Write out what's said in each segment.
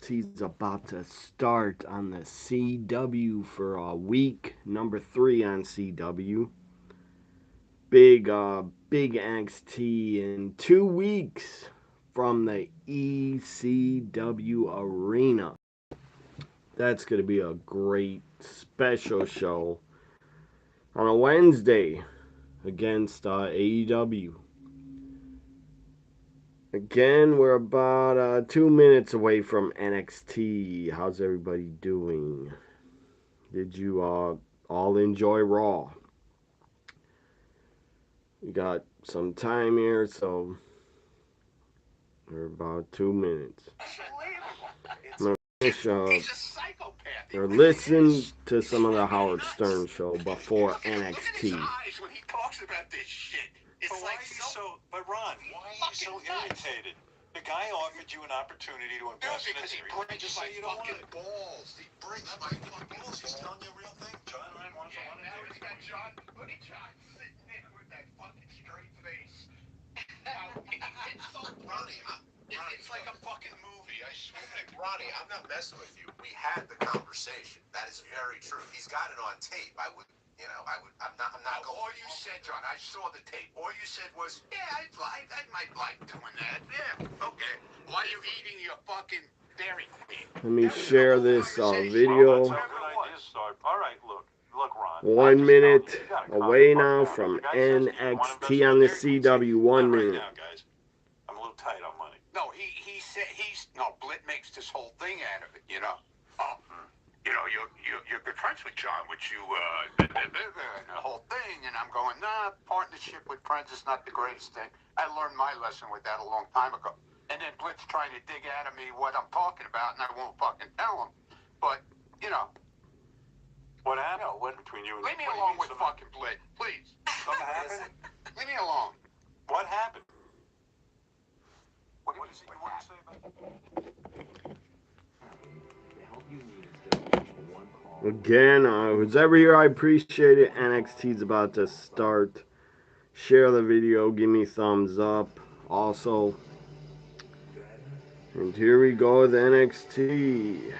NXT is about to start on the CW for week number 3 on CW. Big NXT in 2 weeks from the ECW arena. That's going to be a great special show on a Wednesday against AEW. Again, we're about 2 minutes away from NXT. How's everybody doing? Did you all enjoy Raw? We got some time here, so we're about 2 minutes. I'm going to finish or listen to some of the Howard Stern show before NXT. But Ron, why are you so irritated? The guy offered you an opportunity to invest in his career. Just say you don't want it. Balls. He breaks my fucking balls. He's telling you a real thing. John Ryan wants to want Now he's got John sitting there with that fucking straight face. It's so funny. It's like a fucking movie. I swear. Ronnie, I'm not messing with you. We had the conversation. That is very true. He's got it on tape. I'm not going. All you said, John, I saw the tape. All you said was, yeah, I might like doing that. Yeah, okay. Why are you eating your fucking Dairy Queen? Let me share this video. All right, look, Ron. 1 minute away now from NXT on the CW. 1 minute. Now, guys, I'm a little tight on money. No, he said Blitt makes this whole thing out of it, you know. You're good friends with John, which you and the whole thing, and I'm going, nah, partnership with friends is not the greatest thing. I learned my lesson with that a long time ago. And then Blitt's trying to dig out of me what I'm talking about, and I won't fucking tell him. But, you know. What happened? What between you and leave me alone with fucking Blitt, please. Something happened? Leave me alone. What happened? What is it you want to say about it? Again, who's ever here, I appreciate it. NXT's about to start. Share the video, give me thumbs up. Also, and here we go with NXT.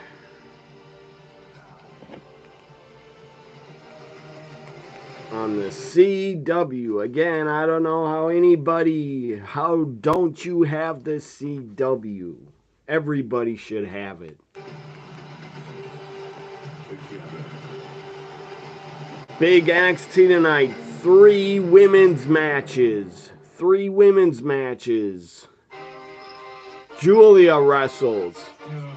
On the CW. Again, I don't know how don't you have the CW? Everybody should have it. Big NXT tonight. 3 women's matches. Giulia wrestles.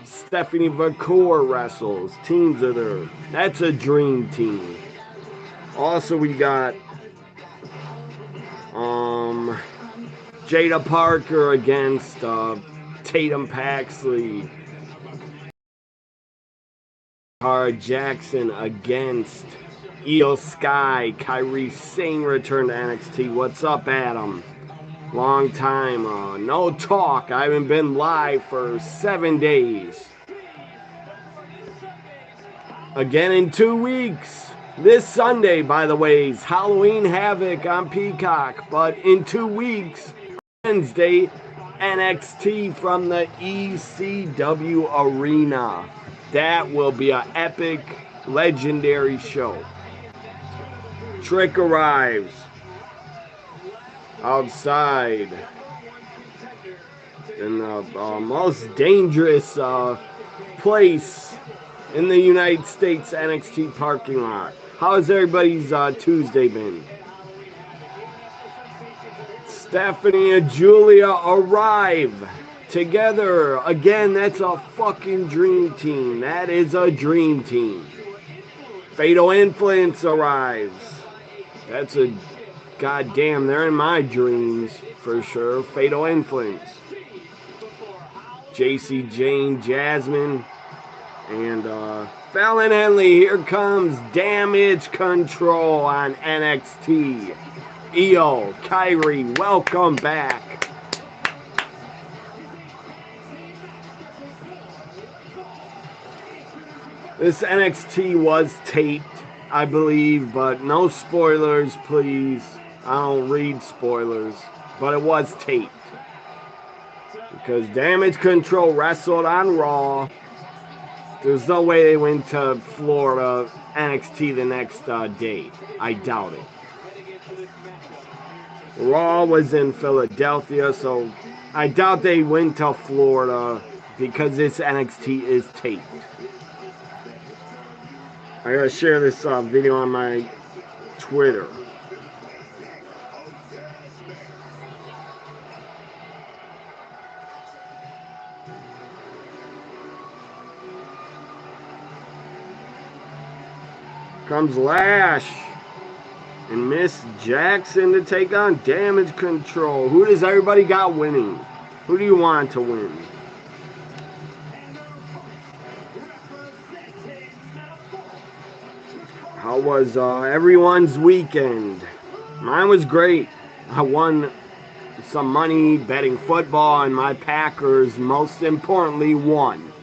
Stephanie Vacour wrestles. Teams are there. That's a dream team. Also, we got Jaida Parker against Tatum Paxley. Jackson against Io Sky. Kyrie Sane returned to NXT. What's up, Adam? Long time. No talk. I haven't been live for 7 days. Again in 2 weeks. This Sunday, by the way, is Halloween Havoc on Peacock. But in 2 weeks, Wednesday, NXT from the ECW arena. That will be an epic, legendary show. Trick arrives outside in the most dangerous place in the United States NXT parking lot. How has everybody's Tuesday been? Stephanie and Giulia arrive together. Again, that's a fucking dream team. That is a dream team. Fatal Influence arrives. That's a goddamn, they're in my dreams for sure. Fatal Influence. Jacy, Jayne, Jasmine, and Fallon Henley. Here comes Damage Control on NXT. Io, Kyrie, welcome back. This NXT was taped, I believe, but no spoilers, please. I don't read spoilers, but it was taped. because Damage Control wrestled on Raw. There's no way they went to Florida NXT the next day. I doubt it. Raw was in Philadelphia, so I doubt they went to Florida because this NXT is taped. I gotta share this video on my Twitter. Comes Lash and Miss Jackson to take on Damage Control. Who does everybody got winning? Who do you want to win? How was everyone's weekend? Mine was great. I won some money betting football, and my Packers, most importantly, won.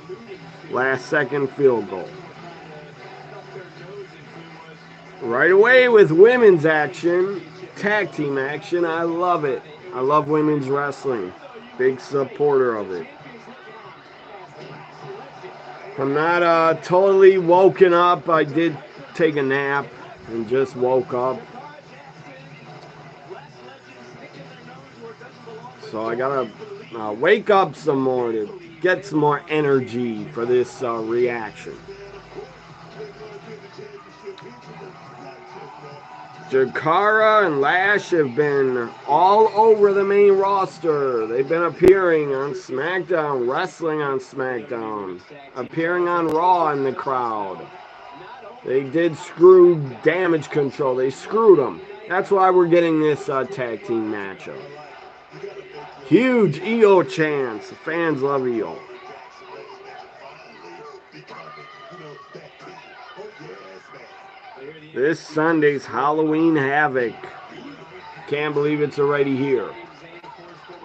Last second field goal. Right away with women's action, tag team action. I love it. I love women's wrestling. Big supporter of it. I'm not totally woken up. I did take a nap and just woke up. So I gotta wake up some more to get some more energy for this reaction. Jakara and Lash have been all over the main roster. They've been appearing on SmackDown, wrestling on SmackDown, appearing on Raw in the crowd. They did screw Damage Control. They screwed them. That's why we're getting this tag team matchup. Huge EO chants. The fans love EO. This Sunday's Halloween Havoc. Can't believe it's already here.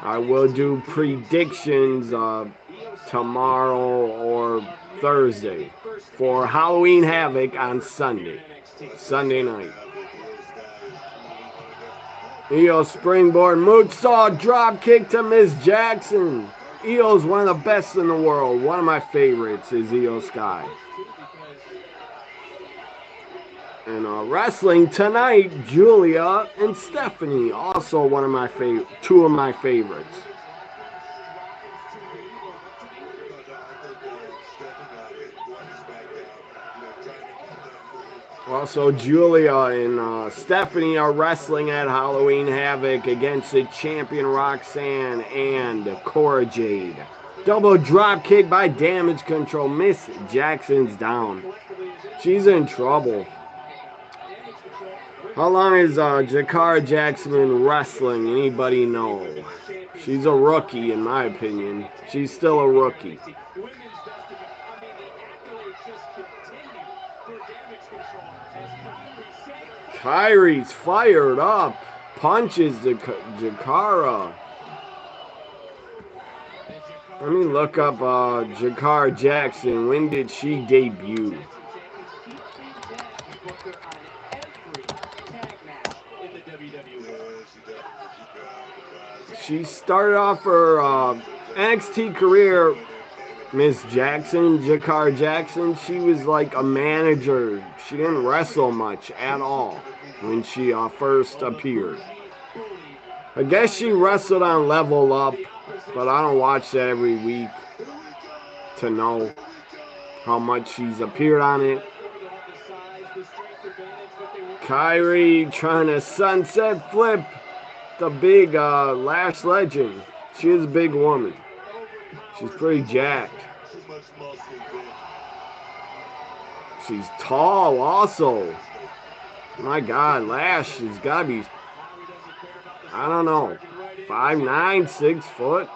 I will do predictions tomorrow or Thursday for Halloween Havoc on Sunday night. EO springboard moonsault drop kick to Miss Jackson. EO's one of the best in the world. One of my favorites is EO Sky. And wrestling tonight, Giulia and Stephanie, also one of my two of my favorites. Also, Giulia and Stephanie are wrestling at Halloween Havoc against the champion Roxanne and Cora Jade. Double drop kick by Damage Control. Miss Jackson's down. She's in trouble. How long has Jakara Jackson been wrestling? Anybody know? She's a rookie, in my opinion. She's still a rookie. Kyrie's fired up. Punches Jakara. Let me look up Jakara Jackson. When did she debut? She started off her NXT career, Miss Jackson, Jakara Jackson. She was like a manager. She didn't wrestle much at all when she first appeared. I guess she wrestled on Level Up, but I don't watch that every week to know how much she's appeared on it. Kyrie trying to sunset flip the big Lash legend. She is a big woman. She's pretty jacked. She's tall also. My God, Lash has got to be, I don't know, 5'9", 6 foot.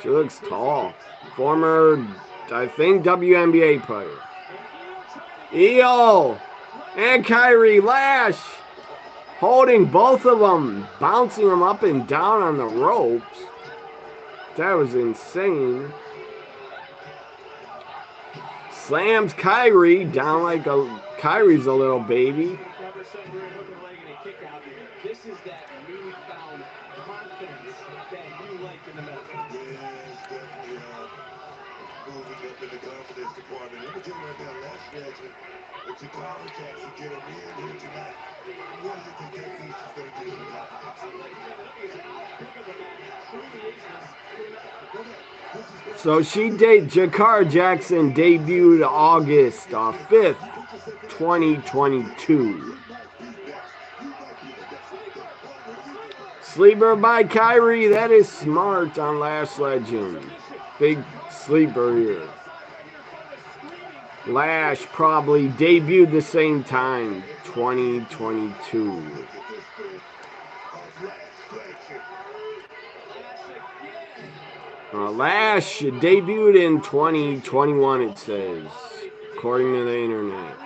She looks tall. Former, I think, WNBA player. EO and Kyrie Lash holding both of them, bouncing them up and down on the ropes. That was insane. Slams Kyrie down like Kyrie's a little baby. up in the confidence department. Let me tell you right now, Lash reaction. If Jacy Jackson get a win here tonight, what do you think that means she's going to do to the confidence? So Jacy Jackson debuted August 5th, 2022. Sleeper by Kyrie. That is smart on Lash Legend. Big sleeper here. Lash probably debuted the same time, 2022. Lash debuted in 2021, it says, according to the internet.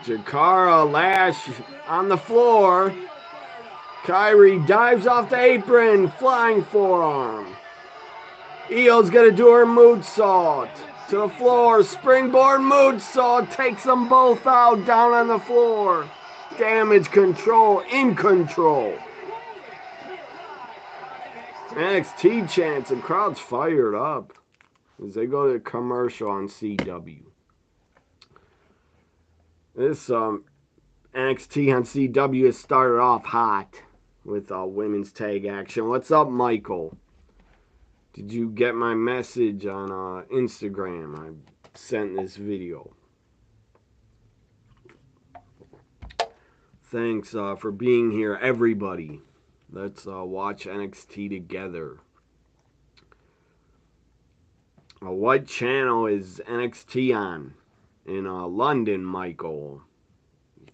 Jacy Lash on the floor. Kyrie dives off the apron, flying forearm. Io's gonna do her moonsault to the floor. Springboard moonsault takes them both out, down on the floor. Damage control, in control. NXT chants and crowd's fired up as they go to commercial on CW. This NXT on CW has started off hot with women's tag action. What's up, Michael? Did you get my message on Instagram? I sent this video. Thanks for being here, everybody. Let's watch NXT together. What channel is NXT on in London, Michael?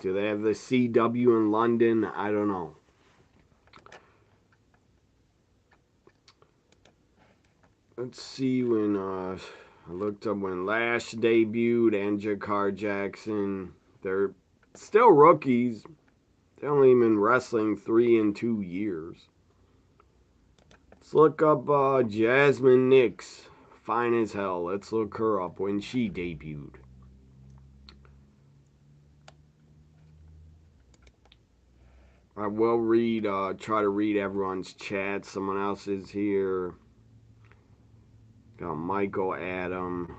Do they have the CW in London? I don't know. Let's see when I looked up when Lash debuted and Jacy Jackson. They're still rookies. They only been wrestling 3 and 2 years. Let's look up Jasmine Nix. Fine as hell. Let's look her up when she debuted. I will try to read everyone's chat. Someone else is here. Got Michael, Adam.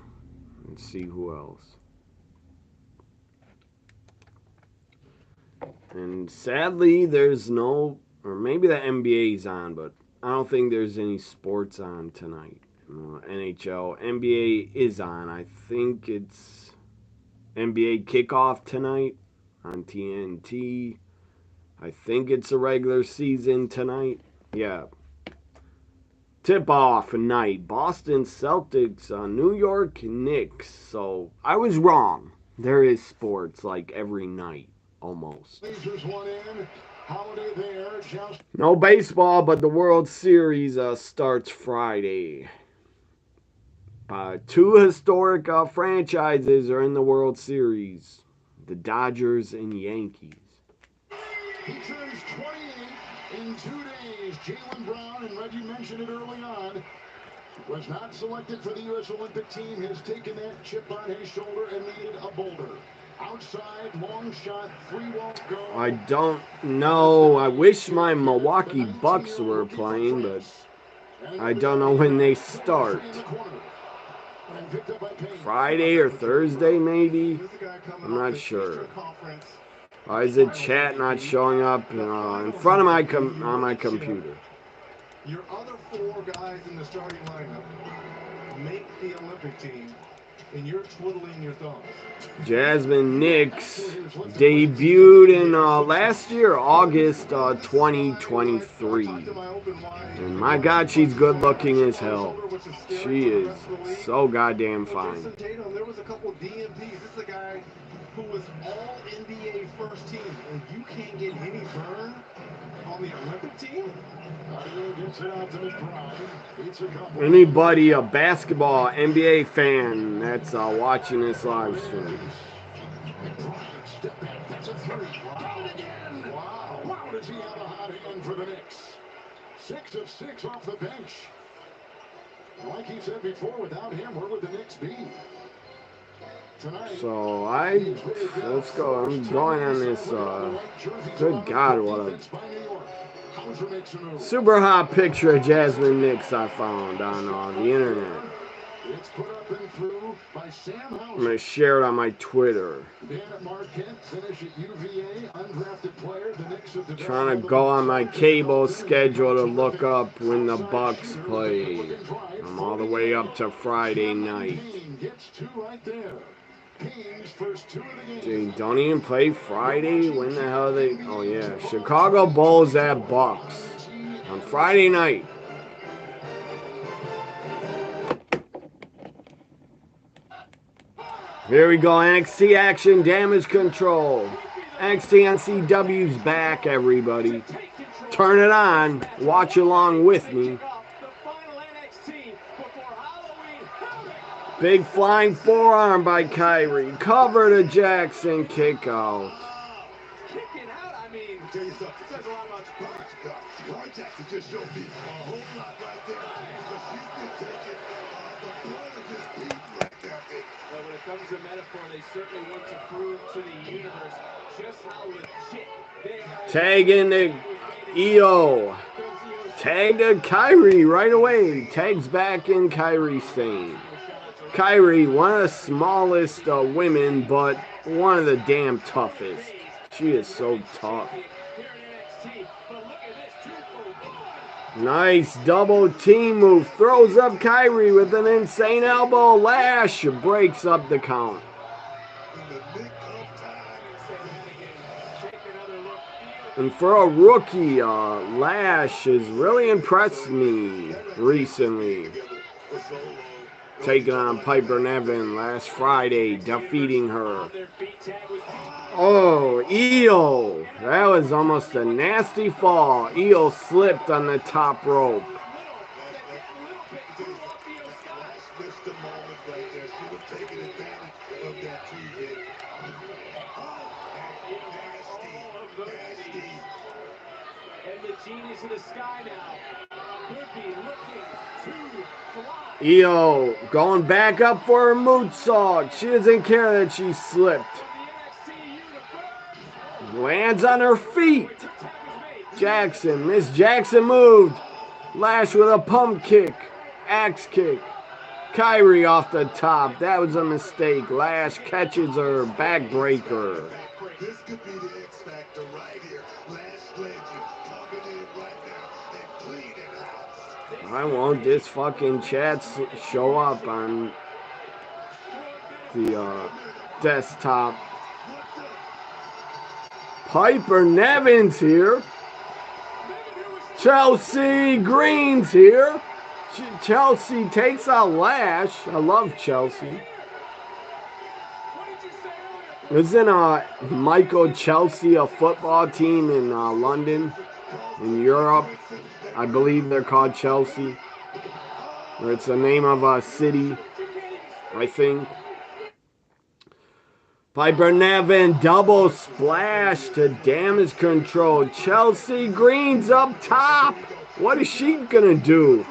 Let's see who else. And sadly, there's no, or maybe the NBA's on, but I don't think there's any sports on tonight. NHL, NBA is on. I think it's NBA kickoff tonight on TNT. I think it's a regular season tonight. Yeah. Tip-off night. Boston Celtics, New York Knicks. So I was wrong. There is sports like every night, almost. No baseball, but the World Series starts Friday. 2 historic franchises are in the World Series. The Dodgers and Yankees. He turns 28 in 2 days. Jaylen Brown, and Reggie mentioned it early on, was not selected for the U.S. Olympic team, has taken that chip on his shoulder and made it a boulder. Outside, long shot, 3 won't go. I don't know. I wish my Milwaukee Bucks were playing, but I don't know when they start. Friday or Thursday, maybe? I'm not sure. Why is the chat not showing up in front of my on my computer? Your other 4 guys in the starting lineup make the Olympic team, and you're twiddling your thumbs. Jasmine Nix debuted in last year, August 2023. And my God, she's good looking as hell. She is so goddamn fine. Tatum, there was a couple of DMPs. This is a guy who was all NBA first team, and you can't get any burn on the Olympic team? Anybody, a basketball NBA fan that's watching this live stream. Wow, does he have a hot hand for the Knicks? 6 of 6 off the bench. Like he said before, without him, where would the Knicks be? So let's go. I'm going on this. Good God, what a super hot picture of Jasmine Nix I found on the internet. I'm gonna share it on my Twitter. Trying to go on my cable schedule to look up when the Bucks play. I'm all the way up to Friday night. They don't even play Friday? When the hell are they? Oh yeah, Chicago Bulls at Bucks on Friday night. Here we go, NXT action, damage control. NXT NCW's back, everybody. Turn it on, watch along with me. Big flying forearm by Kyrie. Cover to Jackson, kick out. When it comes to metaphor, they certainly want to prove to the universe just how legit they are. Tag in the EO. Tag to Kyrie right away. Tags back in Kyrie's thing. Kyrie, one of the smallest women, but one of the damn toughest. She is so tough. Nice double team move. Throws up Kyrie with an insane elbow. Lash breaks up the count. And for a rookie, Lash has really impressed me recently. Taking on Piper Niven last Friday, defeating her. Oh, Eel. That was almost a nasty fall. Eel slipped on the top rope. Io going back up for her moonsault. She doesn't care that she slipped. Lands on her feet. Jackson, Miss Jackson moved. Lash with a pump kick. Axe kick. Kyrie off the top. That was a mistake. Lash catches her backbreaker. This could be the X factor right here. Lash Legend coming in right now and cleaning house. Why won't this fucking chat show up on the desktop? Piper Niven's here. Chelsea Green's here. Chelsea takes out Lash. I love Chelsea. Isn't Michael Chelsea a football team in London, in Europe? I believe they're called Chelsea. Or it's the name of a city, I think. Piper Niven double splash to damage control. Chelsea Green's up top. What is she gonna do?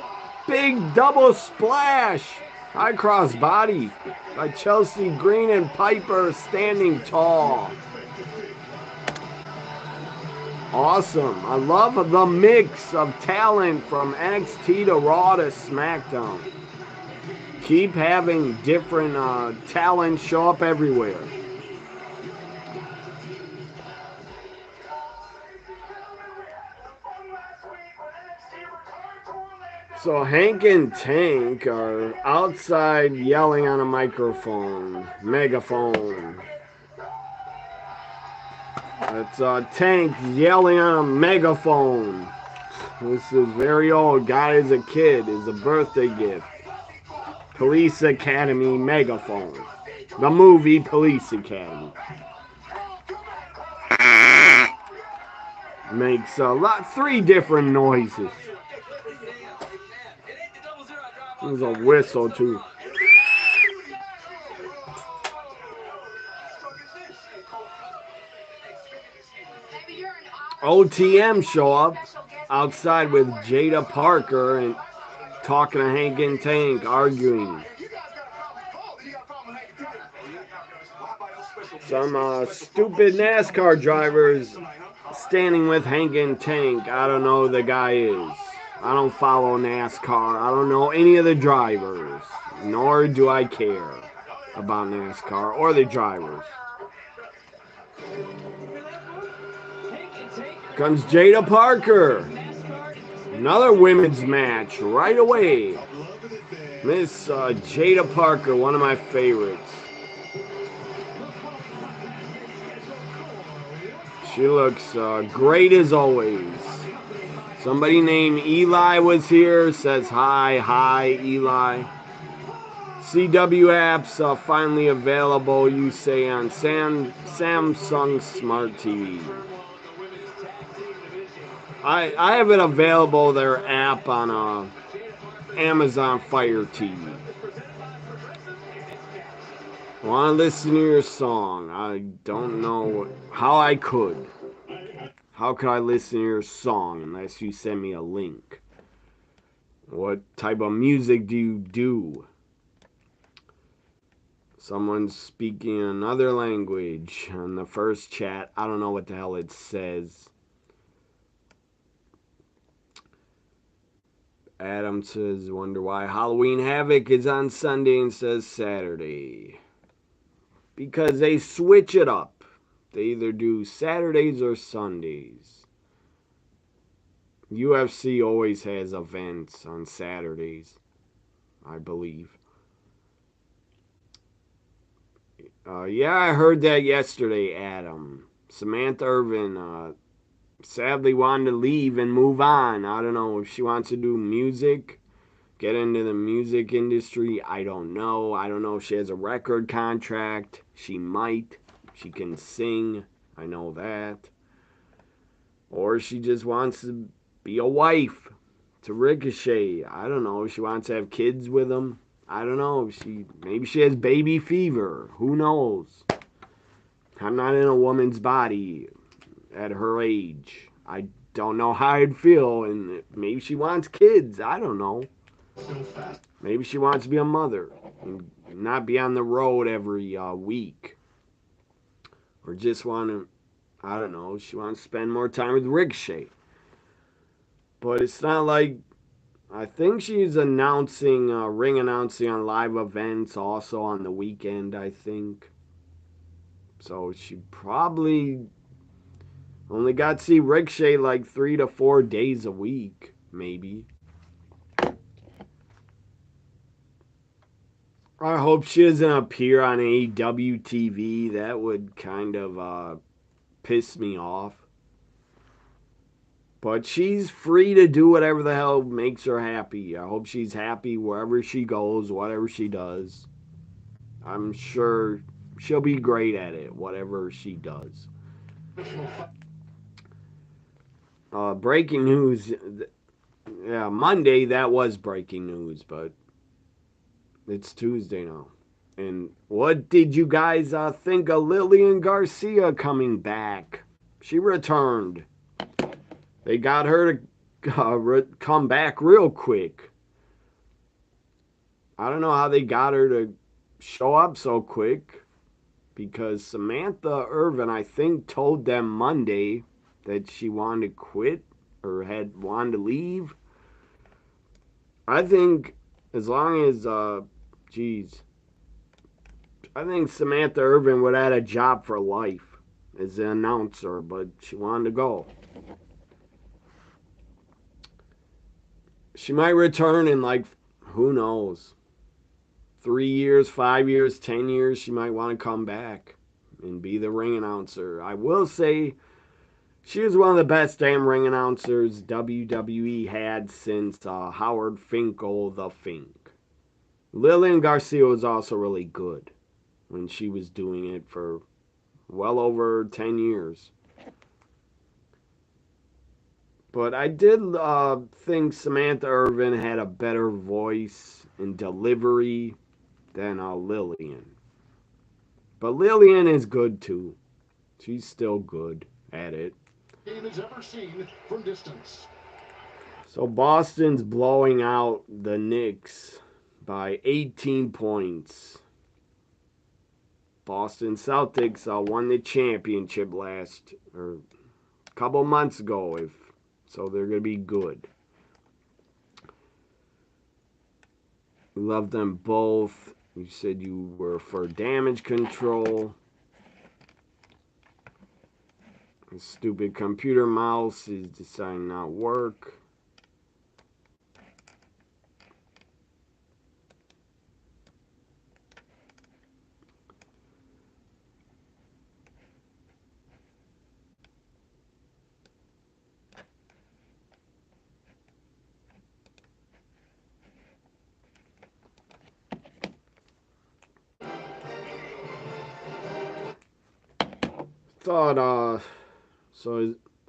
Big double splash. High cross body by Chelsea Green and Piper standing tall. Awesome. I love the mix of talent from NXT to Raw to SmackDown. Keep having different talent show up everywhere. So Hank and Tank are outside yelling on a megaphone. It's Tank yelling on a megaphone. This is very old. Got it as a kid, as a birthday gift. Police Academy megaphone. The movie Police Academy. Makes 3 different noises. There's a whistle too. OTM show up outside with Jaida Parker and talking to Hank and Tank, arguing. some stupid NASCAR drivers standing with Hank and Tank. I don't know who the guy is. I don't follow NASCAR. I don't know any of the drivers, nor do I care about NASCAR or the drivers. Comes Jaida Parker. Another women's match right away. Miss Jaida Parker, one of my favorites. She looks great as always. Somebody named Eli was here. Says hi, Eli. CW apps finally available, you say, on Samsung Smart TV. I have it available, their app, on Amazon Fire TV. I want to listen to your song. I don't know how I could. How could I listen to your song unless you send me a link? What type of music do you do? Someone's speaking another language on the first chat. I don't know what the hell it says. Adam says, wonder why Halloween Havoc is on Sunday and says Saturday. Because they switch it up. They either do Saturdays or Sundays. UFC always has events on Saturdays, I believe. Yeah, I heard that yesterday, Adam. Samantha Irvin sadly wanted to leave and move on. I don't know if she wants to do music, get into the music industry. I don't know. I don't know if she has a record contract. She might. She can sing. I know that. Or she just wants to be a wife to Ricochet. I don't know. She wants to have kids with him. I don't know. Maybe she has baby fever. Who knows? I'm not in a woman's body at her age. I don't know how I'd feel, and maybe she wants kids. I don't know. Maybe she wants to be a mother and not be on the road every week. Or just want to, I don't know, she wants to spend more time with Ricochet. But it's not like, I think she's announcing, ring announcing on live events also on the weekend, I think. So she probably only got to see Ricochet like 3 to 4 days a week, maybe. I hope she doesn't appear on AEW TV. That would kind of piss me off. But she's free to do whatever the hell makes her happy. I hope she's happy wherever she goes, whatever she does. I'm sure she'll be great at it, whatever she does. Breaking news. Yeah, Monday that was breaking news, but it's Tuesday now. And what did you guys think of Lillian Garcia coming back? She returned. They got her to come back real quick. I don't know how they got her to show up so quick, because Samantha Irvin, I think, told them Monday that she wanted to quit or had wanted to leave. I think as long as, I think Samantha Irvin would have had a job for life as an announcer, but she wanted to go. She might return in, like, who knows, 3 years, 5 years, 10 years. She might want to come back and be the ring announcer. I will say she was one of the best damn ring announcers WWE had since Howard Finkel the Fink. Lillian Garcia was also really good when she was doing it for well over 10 years. But I did think Samantha Irvin had a better voice and delivery than Lillian. But Lillian is good too. She's still good at it. Game is ever seen from distance. So Boston's blowing out the Knicks by 18 points. Boston Celtics won the championship a couple months ago, so they're going to be good. We love them both. You said you were for damage control. The stupid computer mouse is deciding not to work.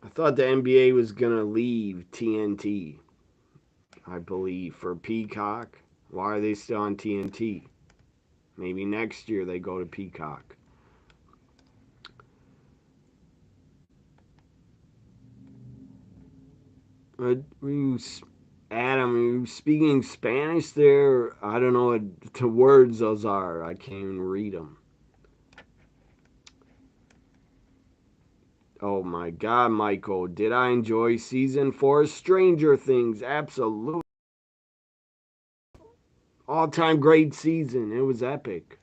I thought the NBA was gonna leave TNT, I believe, for Peacock. Why are they still on TNT? Maybe next year they go to Peacock. Adam, are you speaking Spanish there? I don't know what the words those are. I can't even read them. Oh my God, Michael. Did I enjoy season 4 Stranger Things? Absolutely. All-time great season. It was epic.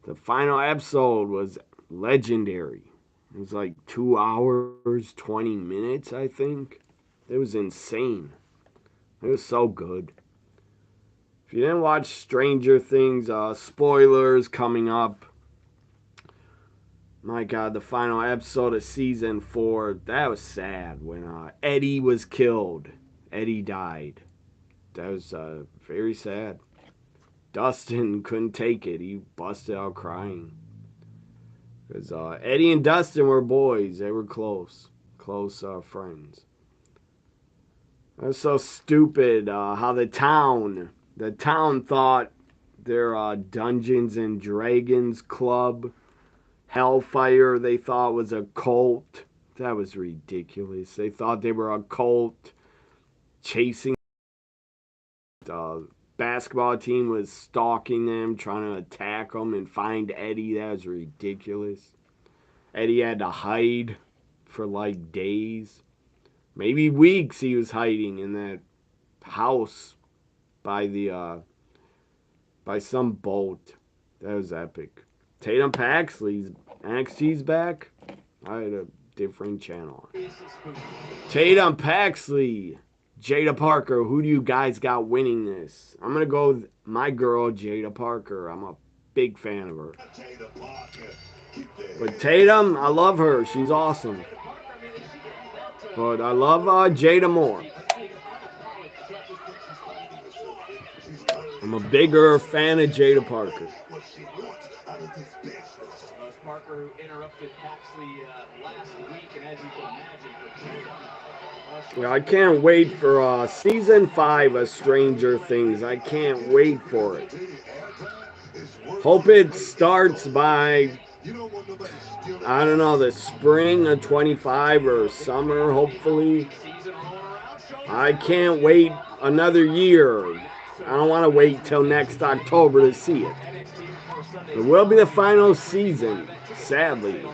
The final episode was legendary. It was like 2 hours, 20 minutes, I think. It was insane. It was so good. If you didn't watch Stranger Things, spoilers coming up. My God, the final episode of season 4, that was sad when Eddie was killed. Eddie died. That was very sad. Dustin couldn't take it. He busted out crying. Because Eddie and Dustin were boys. They were close friends. That's so stupid how the town thought their Dungeons and Dragons club, Hellfire, they thought was a cult. That was ridiculous. They thought they were a cult chasing. The basketball team was stalking them, trying to attack them and find Eddie. That was ridiculous. Eddie had to hide for like days, maybe weeks. He was hiding in that house by some boat. That was epic. Tatum Paxley's NXT's back. I had a different channel. Tatum Paxley, Jaida Parker. Who do you guys got winning this? I'm gonna go with my girl Jaida Parker. I'm a big fan of her. But Tatum, I love her. She's awesome. But I love Jaida more. I'm a bigger fan of Jaida Parker. Parker, who interrupted Paxley last week, and as you can imagine, I can't wait for season 5 of Stranger Things. I can't wait for it. Hope it starts by, I don't know, the spring of 25 or summer, hopefully. I can't wait another year. I don't want to wait till next October to see it. It will be the final season, sadly.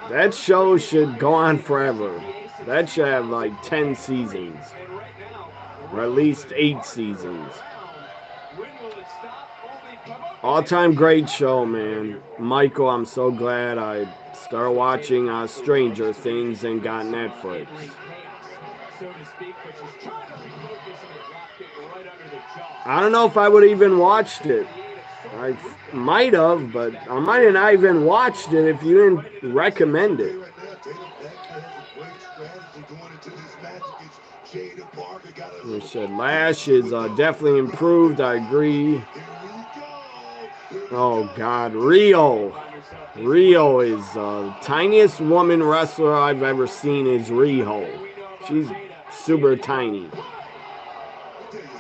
That show should go on forever. That should have like 10 seasons. Or at least 8 seasons. All-time great show, man. Michael, I'm so glad I started watching Stranger Things and got Netflix. I don't know if I would have even watched it. I might have, but I might have not even watched it if you didn't recommend it. You said Lash is definitely improved. I agree. Oh, God. Rio is the tiniest woman wrestler I've ever seen is Rio. She's super tiny.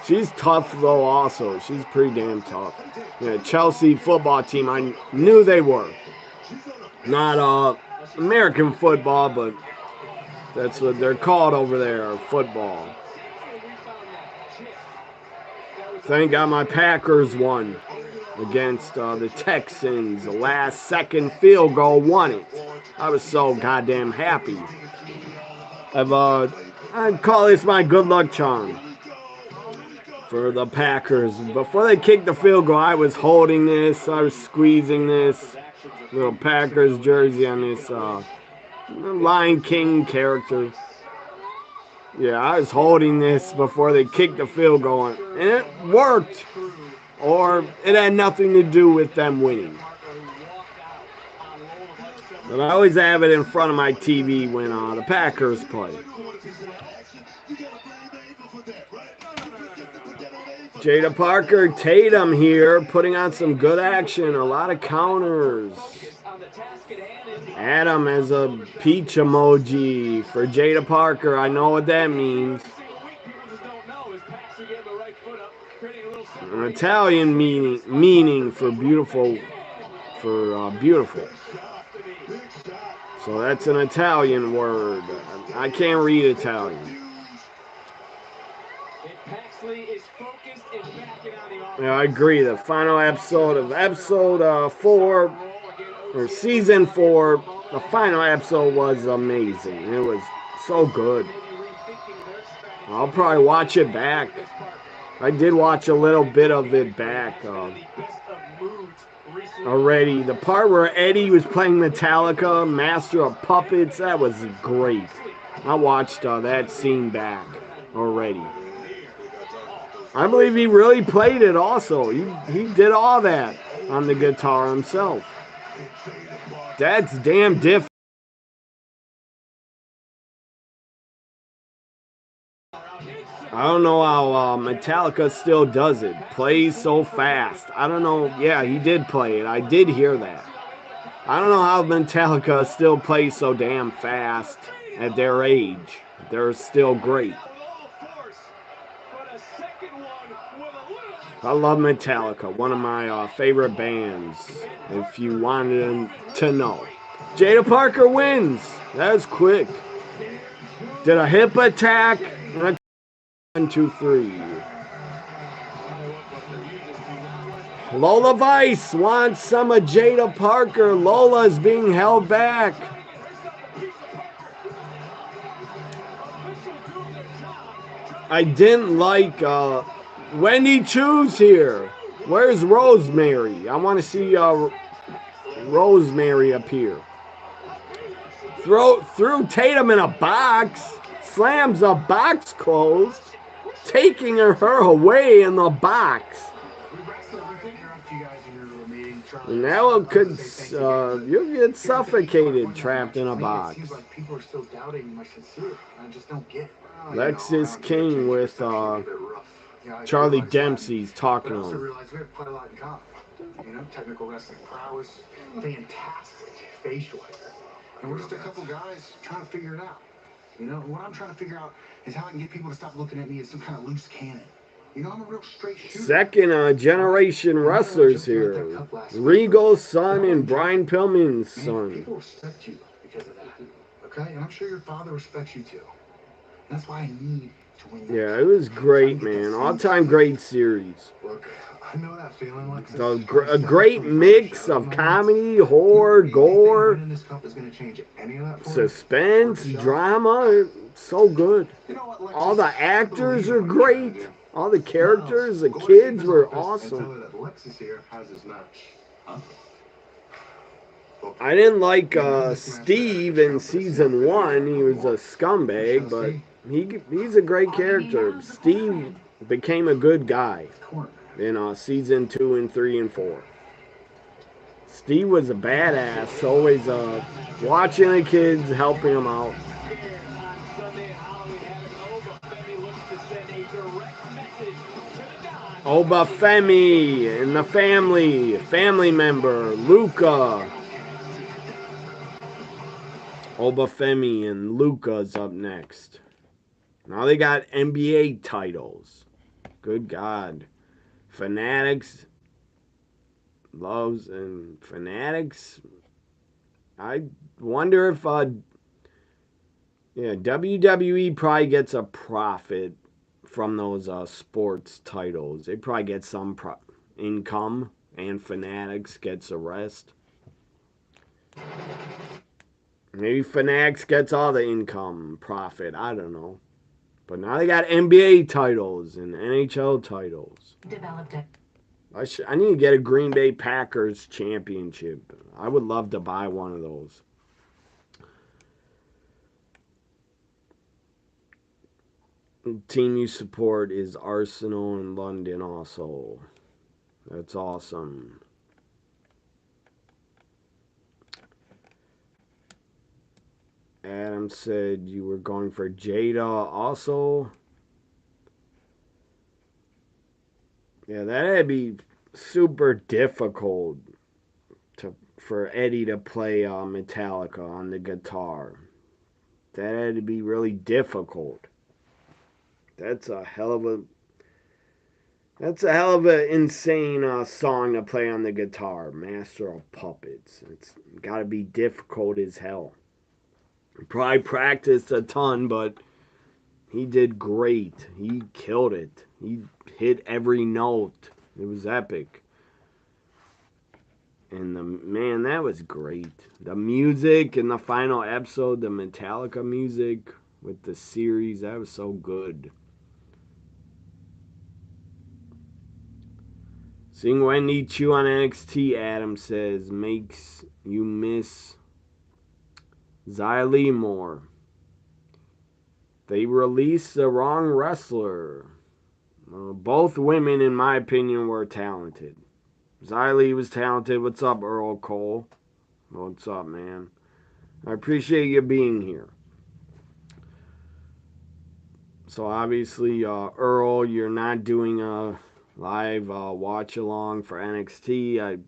She's tough, though, also. She's pretty damn tough. Yeah, Chelsea football team, I knew they were. Not American football, but that's what they're called over there, football. Thank God my Packers won. against the Texans. The last second field goal won it. I was so goddamn happy. I'd call this my good luck charm for the Packers. Before they kicked the field goal, I was holding this. I was squeezing this little Packers jersey on this Lion King character. Yeah, I was holding this before they kicked the field goal, and it worked. Or it had nothing to do with them winning. But I always have it in front of my TV when the Packers play. Jaida Parker, Tatum here, putting on some good action, a lot of counters. Adam has a peach emoji for Jaida Parker. I know what that means. An Italian meaning for beautiful, beautiful. So that's an Italian word. I can't read Italian. Yeah, I agree. The final episode of episode 4, or season 4, the final episode was amazing. It was so good. I'll probably watch it back. I did watch a little bit of it back already. The part where Eddie was playing Metallica, Master of Puppets, that was great. I watched that scene back already. I believe he really played it also. He did all that on the guitar himself. That's damn different. I don't know how Metallica still does it. Plays so fast. I don't know. Yeah, he did play it. I did hear that. I don't know how Metallica still plays so damn fast at their age. They're still great. I love Metallica, one of my favorite bands, if you wanted to know. Jaida Parker wins. That was quick. Did a hip attack. 1, 2, 3. Lola Vice wants some of Jaida Parker. Lola's being held back. I didn't like Wendy Choo's here. Where's Rosemary? I want to see Rosemary appear. Threw Tatum in a box. Slams a box closed. Taking her away in the box. Now could you'll get suffocated trapped in a box. Lexus King with Charlie Dempsey's talking to him. Technical wrestling prowess, fantastic facial hair. And we're just a couple guys trying to figure it out. What I'm trying to figure out is how I can get people to stop looking at me as some kind of loose cannon. I'm a real straight shooter. Second generation wrestlers here. Regal's son and Brian Pillman's son. People respect you because of that. Okay? And I'm sure your father respects you too. That's why I need to win. Yeah, it was great, man. All-time great series. Look, I know that feeling like a great mix of comedy, horror, gore, suspense, drama. So good. All the actors are great. All the characters, the kids were awesome. I didn't like Steve in season 1. He was a scumbag, but he's a great character. Steve became a good guy in season 2 and 3 and 4. Steve was a badass, always watching the kids, helping them out. Oba Femi and the family member, Luca. Oba Femi and Luca's up next. Now they got NBA titles. Good God. Fanatics. Loves and Fanatics. I wonder if WWE probably gets a profit from those sports titles. They probably get some income and Fanatics gets a rest. Maybe Fanatics gets all the income, profit. I don't know. But now they got NBA titles and NHL titles. Developed it. I need to get a Green Bay Packers championship. I would love to buy one of those. The team you support is Arsenal in London also. That's awesome. Adam said you were going for Jaida also. Yeah, that'd be super difficult for Eddie to play Metallica on the guitar. That'd be really difficult. That's a hell of a insane song to play on the guitar. Master of Puppets. It's got to be difficult as hell. Probably practiced a ton, but he did great. He killed it. He hit every note. It was epic. And man, that was great. The music in the final episode, the Metallica music with the series, that was so good. Seeing Wendy Chu on NXT, Adam says, makes you miss Xylee more. They released the wrong wrestler. Both women, in my opinion, were talented. Xylee was talented. What's up, Earl Cole? What's up, man? I appreciate you being here. So obviously, Earl, you're not doing a live watch along for NXT. I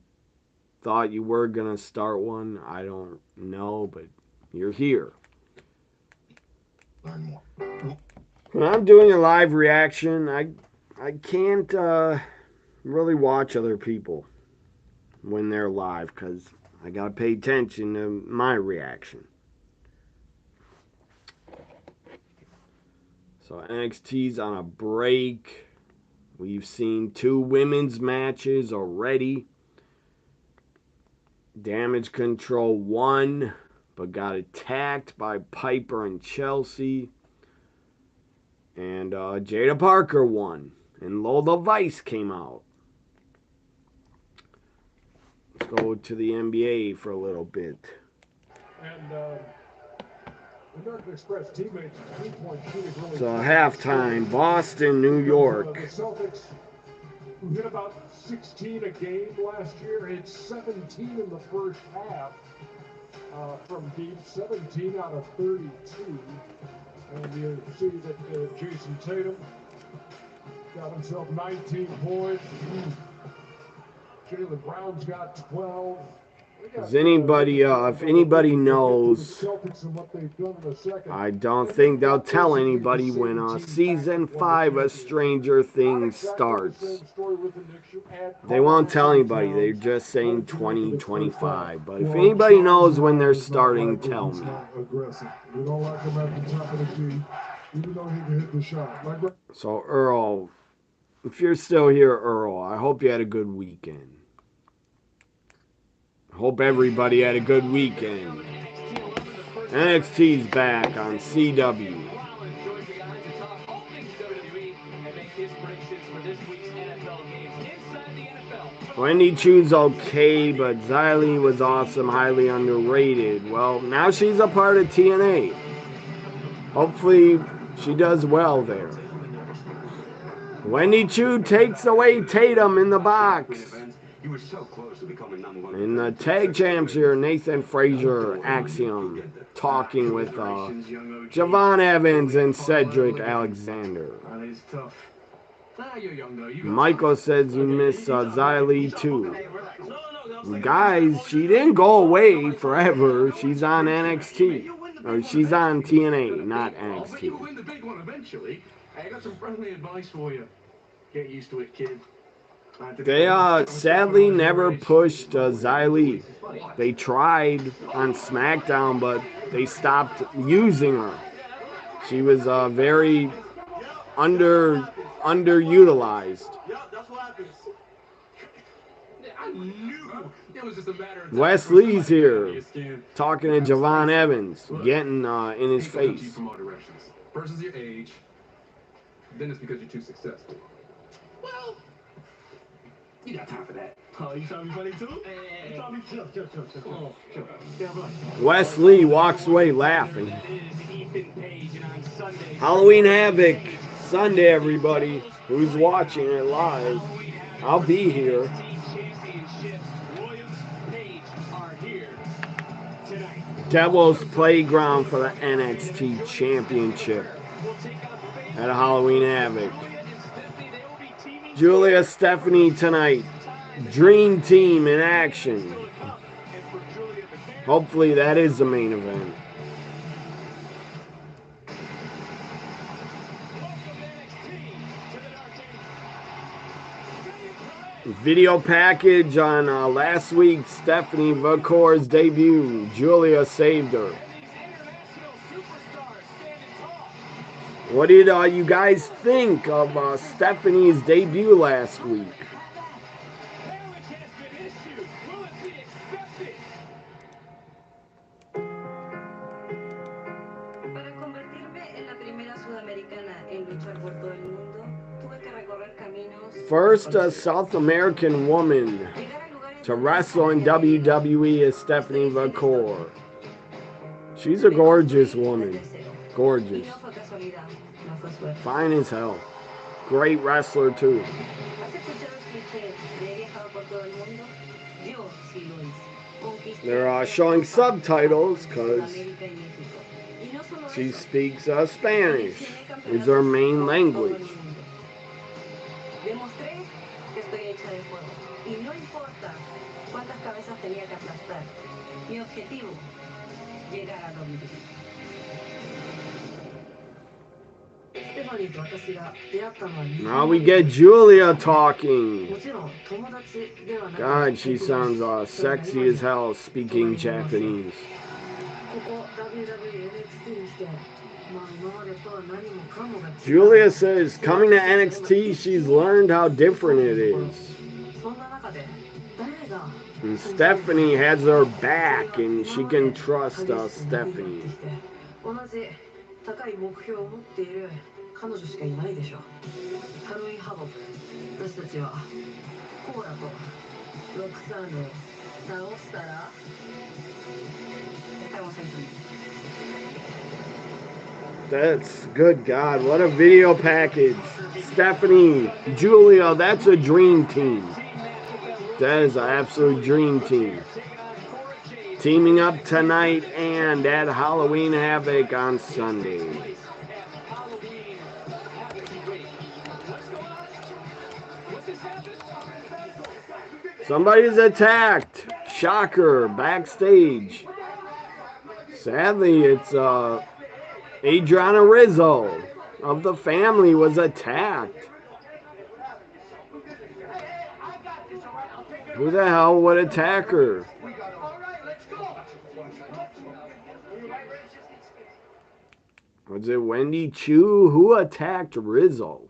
thought you were gonna start one. I don't know, but you're here. Learn more. When I'm doing a live reaction, I can't really watch other people when they're live because I gotta pay attention to my reaction. So NXT's on a break. We've seen 2 women's matches already. Damage Control won, but got attacked by Piper and Chelsea. And Jaida Parker won. And Lola Vice came out. Let's go to the NBA for a little bit. And the American Express teammates, 3-point shooting really. So halftime, Boston, New York. The Celtics, who hit about 16 a game last year, hit 17 in the first half from deep, 17 out of 32. And you see that Jason Tatum got himself 19 points. Jaylen Brown's got 12. Does anybody, if anybody knows, I don't think they'll tell anybody when season 5 of Stranger Things starts. They won't tell anybody. They're just saying 2025. But if anybody knows when they're starting, tell me. So Earl, if you're still here, Earl, I hope you had a good weekend. Hope everybody had a good weekend. NXT's back on CW. Wendy Chu's okay, but Xylee was awesome, highly underrated. Well, now she's a part of TNA. Hopefully she does well there. Wendy Chu takes away Tatum in the box. You were so close to becoming number 1. And the tag champs here, Nathan Frazier, Axiom, talking with Javon Evans and Cedric Alexander. Michael says you miss Xylee too. Guys, she didn't go away forever. She's on NXT. Or she's on TNA, not NXT. You win the big one eventually. I got some friendly advice for you. Get used to it, kid. They sadly never pushed Xylee. They tried on SmackDown, but they stopped using her. She was very underutilized. I knew it was just a matter of time. Wesley's here, talking to Javon Evans, getting in his face. From all directions. First is your age, then it's because you're too successful. Well, you got time for that. Oh, you trying to be funny too? You trying to be chill. Wesley walks away laughing. Halloween Havoc, Sunday, everybody who's watching it live. I'll be here. Devil's Playground for the NXT Championship at Halloween Havoc. Giulia, Stephanie tonight. Dream Team in action. Hopefully that is the main event. Video package on last week's Stephanie Vacor's debut. Giulia saved her. What did you guys think of Stephanie's debut last week? First South American woman to wrestle in WWE is Stephanie Vacor. She's a gorgeous woman. Gorgeous. Fine as hell. Great wrestler too. They're showing subtitles because she speaks Spanish. It's her main language. Now we get Giulia talking. God, she sounds sexy as hell speaking Japanese. Giulia says coming to NXT, she's learned how different it is. And Stephanie has her back and she can trust Stephanie. 彼女しかいないでしょ。ハロウィンハボ私たちはコーラとロクサーヌを倒したら絶対忘れずに。That's good God, what a video package. Stephanie, Giulia, that's a dream team. That is an absolute dream team. Teaming up tonight and at Halloween Havoc on Sunday. Somebody's attacked. Shocker, backstage. Sadly, it's Adriana Rizzo of the family was attacked. Who the hell would attack her? Was it Wendy Chu? Who attacked Rizzo?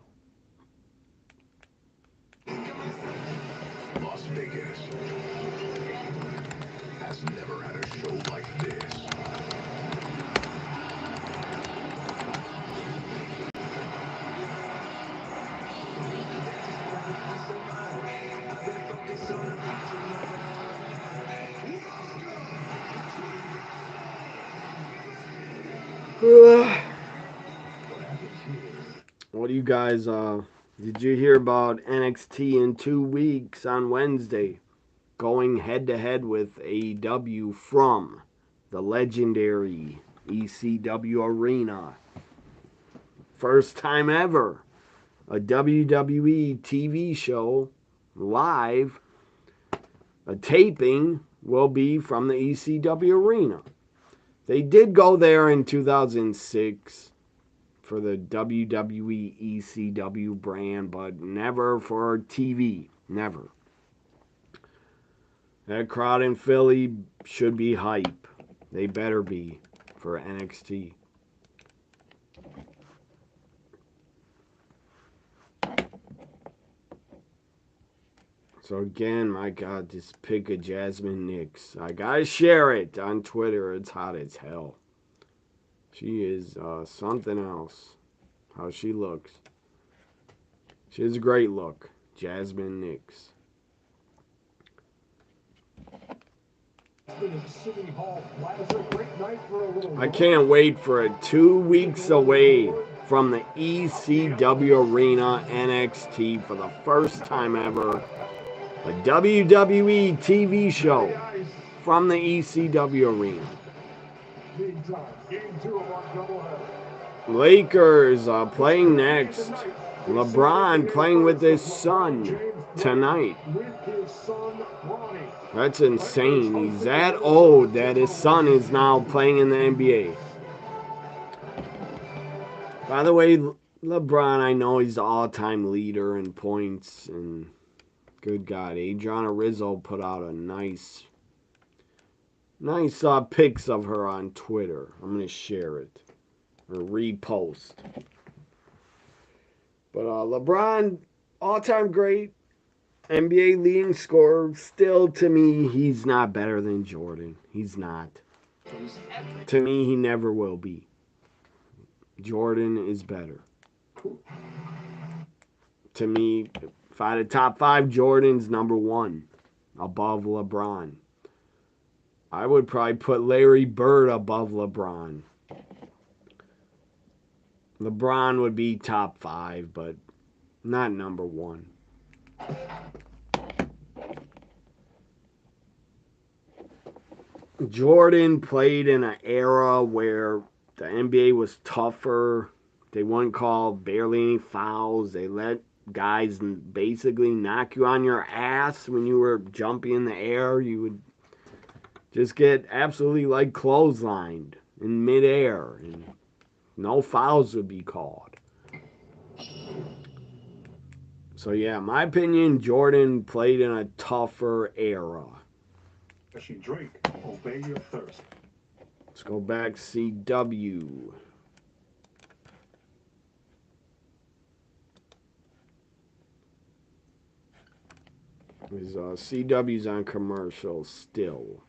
Las Vegas has never had a show like this. What do you guys, did you hear about NXT in 2 weeks on Wednesday? Going head-to-head with AEW from the legendary ECW Arena. First time ever. A WWE TV show live. A taping will be from the ECW Arena. They did go there in 2006 for the WWE ECW brand, but never for TV. Never. That crowd in Philly should be hype. They better be for NXT. So again, my God, this pic of Jasmine Nix. I gotta share it on Twitter. It's hot as hell. She is something else. How she looks. She has a great look. Jasmine Nix. I can't wait for it. 2 weeks away from the ECW Arena NXT for the first time ever. A WWE TV show from the ECW Arena. Lakers are playing next. LeBron playing with his son tonight. That's insane. He's that old that his son is now playing in the NBA. By the way, LeBron, I know he's the all-time leader in points, and good God, Adriana Rizzo put out a nice pics of her on Twitter. I'm gonna share it or repost. But LeBron, all-time great, NBA leading scorer. Still, to me, he's not better than Jordan. He's not. To me, he never will be. Jordan is better. To me, if I had a top 5, Jordan's number 1 above LeBron. I would probably put Larry Bird above LeBron. LeBron would be top 5, but not number 1. Jordan played in an era where the NBA was tougher. They wouldn't call barely any fouls. They let guys basically knock you on your ass when you were jumping in the air. You would just get absolutely like clotheslined in midair, and no fouls would be called. So yeah, in my opinion, Jordan played in a tougher era. As you drink, obey your thirst. Let's go back to CW. CW's on commercial still.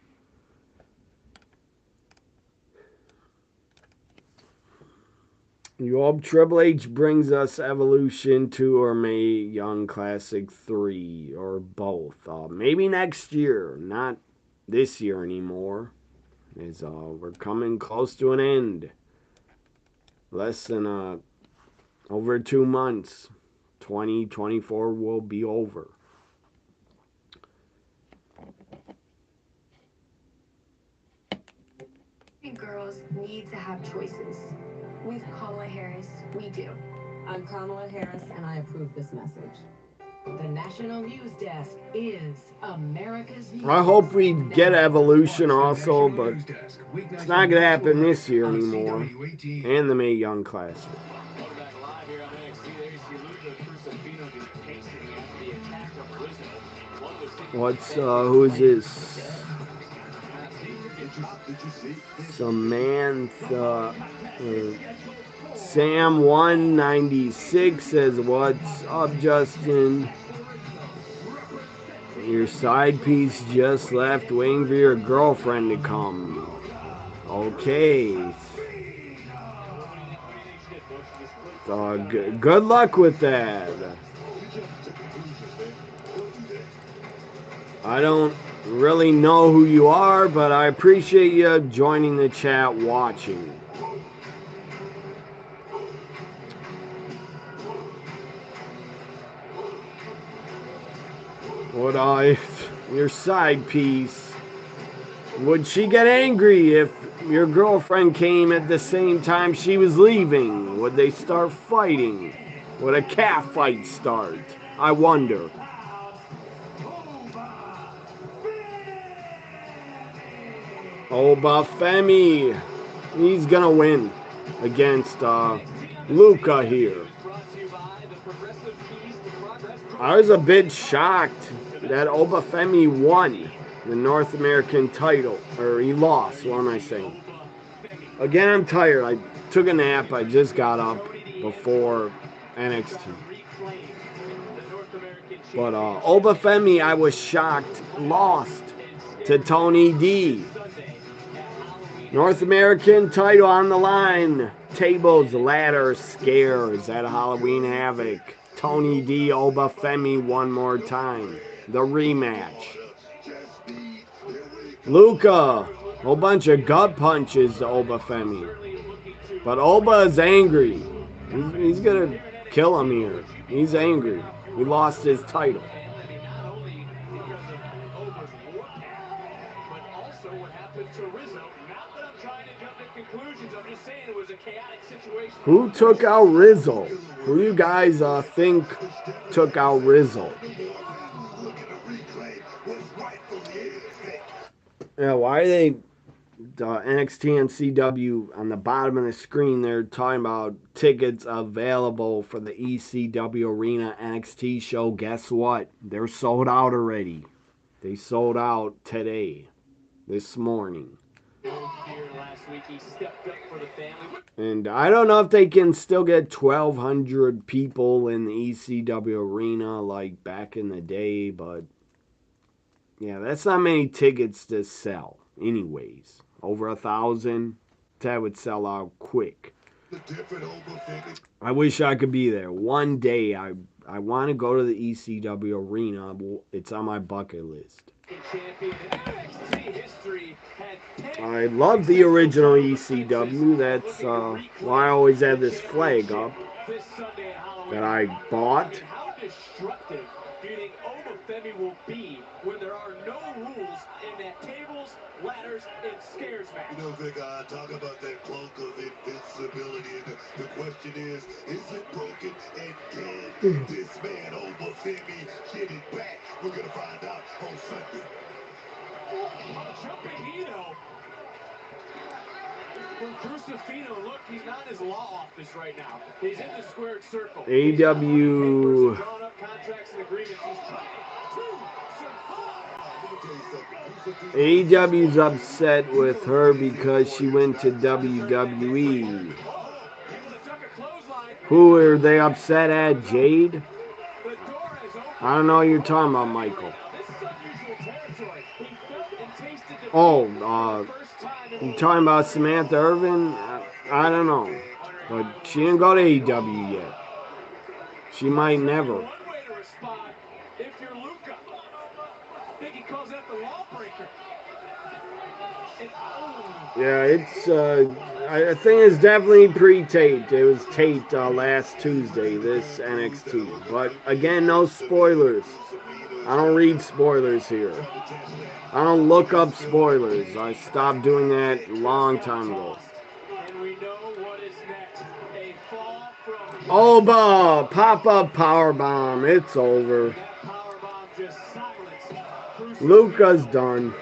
You hope Triple H brings us Evolution 2 or Mae Young Classic 3 or both. Maybe next year, not this year anymore. As we're coming close to an end. Less than over 2 months. 2024 will be over. Girls need to have choices. With Kamala Harris, we do. I'm Kamala Harris, and I approve this message. The National News Desk is America's news. I hope we get Evolution also, but it's not going to happen this year anymore. And the Mae Young Classic. Who is this? Samantha. Sam196 says, "What's up, Justin? Your side piece just left, waiting for your girlfriend to come." Okay. Good luck with that. I don't really know who you are, but I appreciate you joining the chat, watching. Your side piece, would she get angry if your girlfriend came at the same time she was leaving? Would they start fighting? Would a cat fight start? I wonder. Femi, he's gonna win against Luca here. I was a bit shocked that Femi won the North American title, or he lost, what am I saying? Again, I'm tired. I took a nap. I just got up before NXT. But Oba Femi, I was shocked, lost to Tony D. North American title on the line. Tables, ladders, scares at Halloween Havoc. Tony D, Oba Femi one more time. The rematch. Luca, a whole bunch of gut punches to Oba Femi. But Oba is angry. He's going to kill him here. He's angry. He lost his title. Who took out Rizzo? Who do you guys think took out Rizzo? Yeah, why are they NXT and CW on the bottom of the screen? They're talking about tickets available for the ECW Arena NXT show. Guess what? They're sold out already. They sold out today, this morning. And I don't know if they can still get 1,200 people in the ECW Arena like back in the day, but yeah, that's not many tickets to sell anyways. Over 1,000, that would sell out quick. I wish I could be there. One day I want to go to the ECW Arena. It's on my bucket list. I love the original ECW. That's why I always had this flag up that I bought. How destructive do you think Oba Femi will be when there are no rules in that tables, ladders, and scares match? You know, Vic, talk about that cloak of invincibility, and the question is it broken, and can this man Oba Femi get it back? We're gonna find out on Sunday. Jumping Hino. From Crucifino, look, he's not in his law office right now. He's in the squared circle. AEW. AEW's upset with her because she went to WWE. Who are they upset at? Jade? I don't know what you're talking about, Michael. Oh, you talking about Samantha Irvin? I don't know. But she didn't go to AEW yet. She might never. If you're Luca, I think he calls that the lawbreaker. Yeah, it's, I think it's definitely pre-taped. It was taped last Tuesday, this NXT. But again, no spoilers. I don't read spoilers here. I don't look up spoilers. I stopped doing that a long time ago. Oba! Pop-up powerbomb. It's over. Luca's done.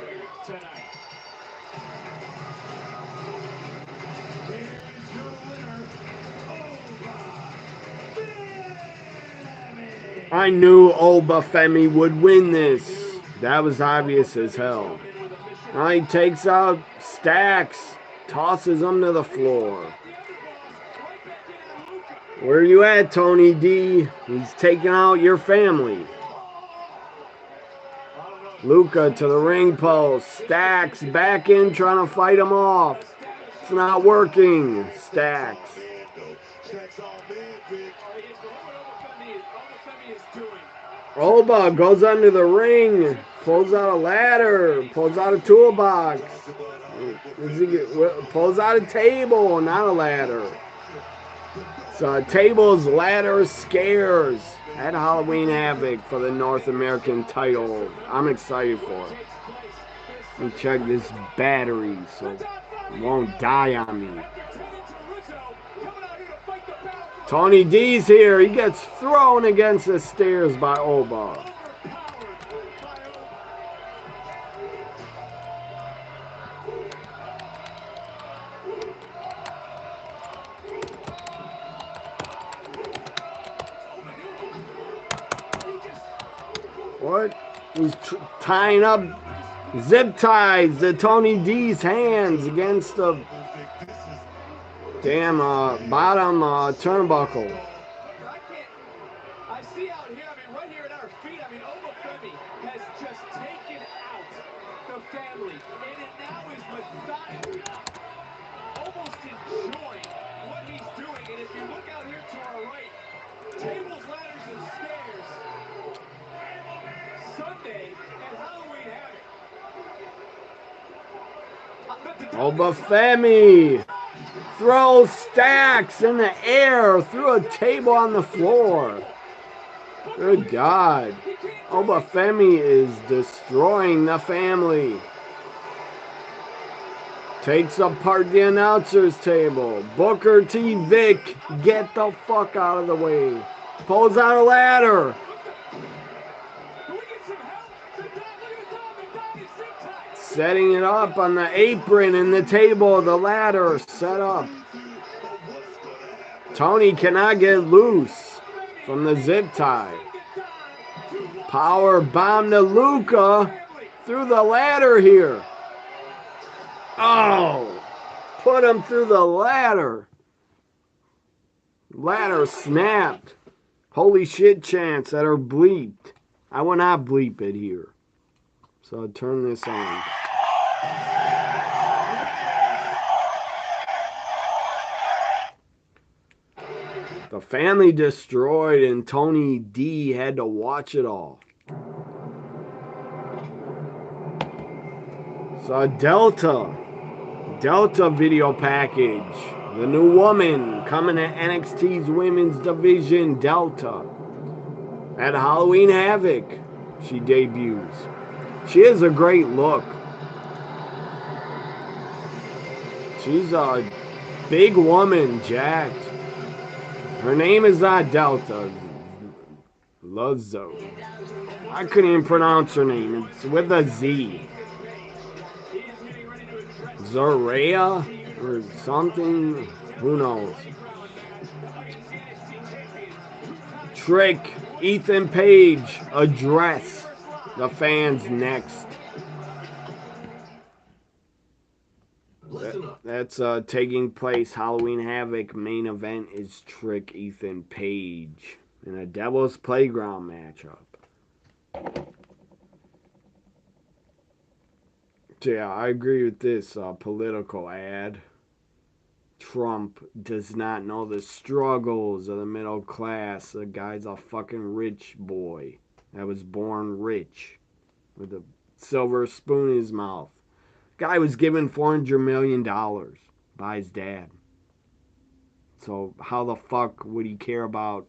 I knew Oba Femi would win this. That was obvious as hell. Now he takes out Stacks, tosses him to the floor. Where are you at, Tony D? He's taking out your family. Luca to the ring post. Stacks back in trying to fight him off. It's not working. Stacks. Oba goes under the ring, pulls out a ladder, pulls out a toolbox, pulls out a table, not a ladder. So tables, ladders, scares at Halloween Havoc for the North American title. I'm excited for it. Let me check this battery so it won't die on me. Tony D's here. He gets thrown against the stairs by Oba. What? He's tying up zip ties to Tony D's hands against the damn turnbuckle. I see out here, right here at our feet, family, and it now is methodical, almost enjoying what he's doing. And if you look out here to our right, tables, ladders, and stairs. Sunday and Halloween Havoc. Oh, but Femi throws stacks in the air through a table on the floor. Good God. Oh, but Femi is destroying the family. Takes apart the announcer's table. Booker T. Vic, get the fuck out of the way. Pulls out a ladder. Setting it up on the apron and the table, the ladder set up. Tony cannot get loose from the zip tie. Power bomb to Luca through the ladder here. Oh, put him through the ladder. Ladder snapped. Holy shit chants that are bleeped. I will not bleep it here. So I'll turn this on. The family destroyed and Tony D had to watch it all. So Delta video package. The new woman coming to NXT's women's division, Delta. At Halloween Havoc, she debuts. She has a great look. She's a big woman, jacked. Her name is not Delta. Luzzo. I couldn't even pronounce her name. It's with a Z. Zorea or something. Who knows? Trick Ethan Page address the fans next. That's taking place. Halloween Havoc main event is Trick Ethan Page in a Devil's Playground matchup. Yeah, I agree with this political ad. Trump does not know the struggles of the middle class. The guy's a fucking rich boy that was born rich with a silver spoon in his mouth. Guy was given $400 million by his dad. So how the fuck would he care about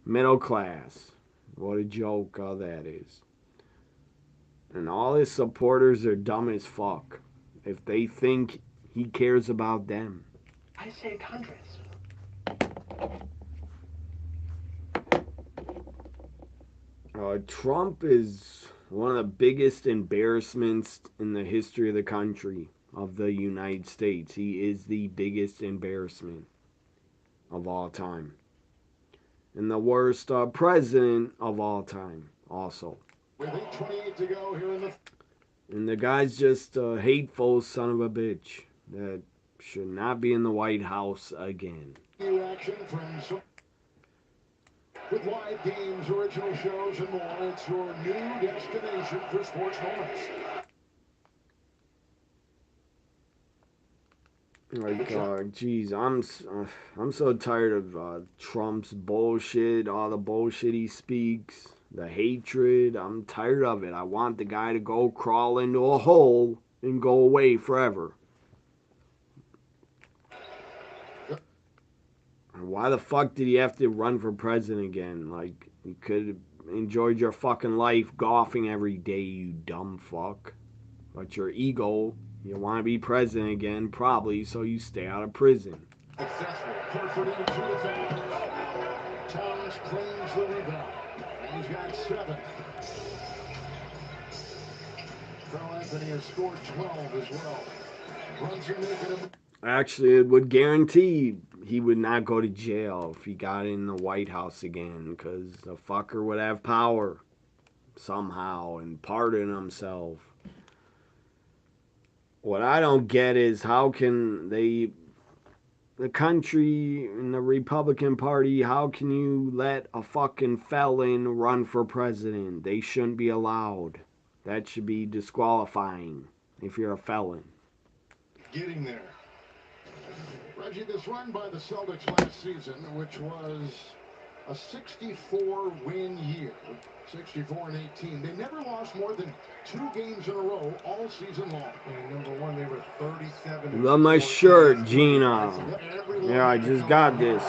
middle class? What a joke that is. And all his supporters are dumb as fuck if they think he cares about them. I say hundreds. Trump is one of the biggest embarrassments in the history of the country, of the United States. He is the biggest embarrassment of all time. And the worst president of all time, also. With 8:28 to go here in the... And the guy's just a hateful son of a bitch that should not be in the White House again. Reaction from some... With live games, original shows, and more, it's your new destination for sports moments. Like, geez, I'm so tired of Trump's bullshit, all the bullshit he speaks, the hatred. I'm tired of it. I want the guy to go crawl into a hole and go away forever. Why the fuck did he have to run for president again? Like, you could have enjoyed your fucking life golfing every day, you dumb fuck. But your ego, you want to be president again, probably, so you stay out of prison. Successful. Perfect into his hands. Towns claims the rebound. And he's got 7. Carl Anthony has scored 12 as well. Runs him making him... Actually, it would guarantee he would not go to jail if he got in the White House again, because the fucker would have power somehow and pardon himself. What I don't get is how can the country and the Republican Party, how can you let a fucking felon run for president? They shouldn't be allowed. That should be disqualifying if you're a felon. Getting there. Reggie, this run by the Celtics last season, which was a 64-win year, 64-18. They never lost more than 2 games in a row all season long. And number one, they were 37. Love my shirt, Gina. Yeah, I just got this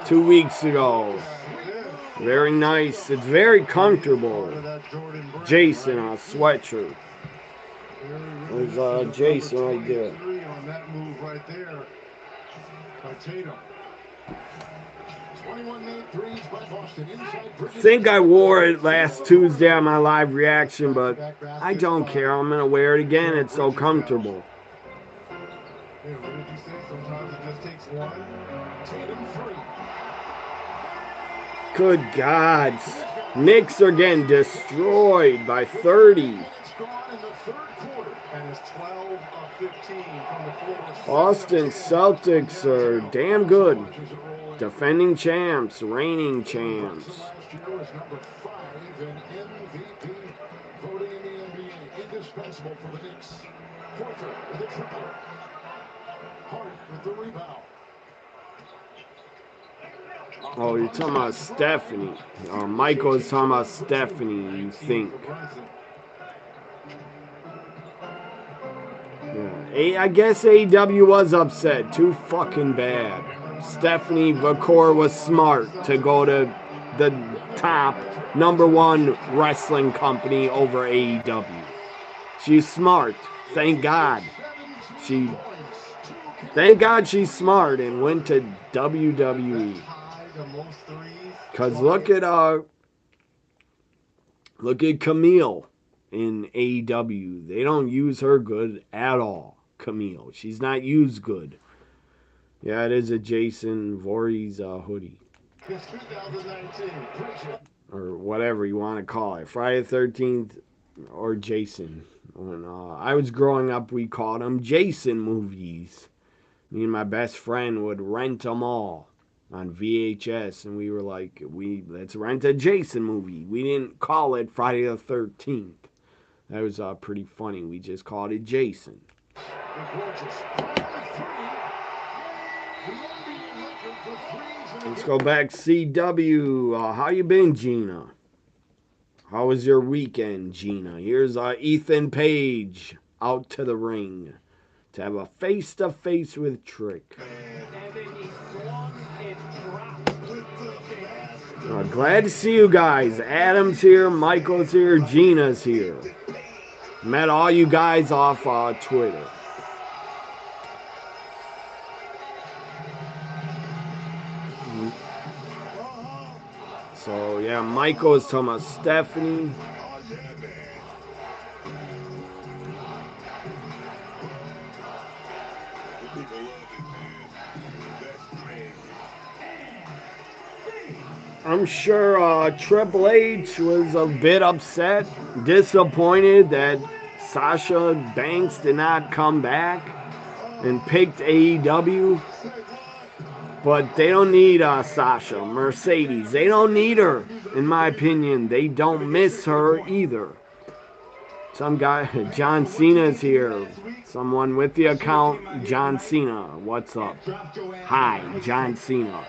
2 weeks ago. Very nice. It's very comfortable. Jason, a sweatshirt. There's Jason right there. On that move right there by Tatum. 21 made threes by Boston. I think I wore it last Tuesday on my live reaction, but I don't care. I'm going to wear it again. It's so comfortable. Hey, what did you say? Sometimes it just takes one. Tatum 3. Good God. Knicks are getting destroyed by 30. And it's 12 of 15 from the floor. Boston Celtics are damn good. Defending champs, reigning champs. Last year was number 5 in MVP voting in the NBA. Indispensable for the Knicks. Horford with the triple. Hart with the rebound. Oh, you're talking about Stephanie. Michael is talking about Stephanie, you think. Yeah, I guess AEW was upset. Too fucking bad. Stephanie Vacor was smart to go to the top #1 wrestling company over AEW. She's smart. Thank God. Thank God she's smart and went to WWE. Cause look at Camille in AEW. They don't use her good at all. Camille. She's not used good. Yeah, it is a Jason Voorhees hoodie. Or whatever you want to call it. Friday the 13th or Jason. When I was growing up, we called them Jason movies. Me and my best friend would rent them all on VHS, and we were like, let's rent a Jason movie. We didn't call it Friday the 13th. That was pretty funny. We just called it Jason. Let's go back CW. How you been, Gina? How was your weekend, Gina? Here's Ethan Page out to the ring to have a face-to-face with Trick. Glad to see you guys. Adam's here, Michael's here, Gina's here. Met all you guys off Twitter. So, yeah, Michael is talking about Stephanie. I'm sure Triple H was a bit upset, disappointed that Sasha Banks did not come back and picked AEW. But they don't need Sasha, Mercedes. They don't need her, in my opinion. They don't miss her either. Some guy, John Cena's here. Someone with the account, John Cena. What's up? Hi, John Cena.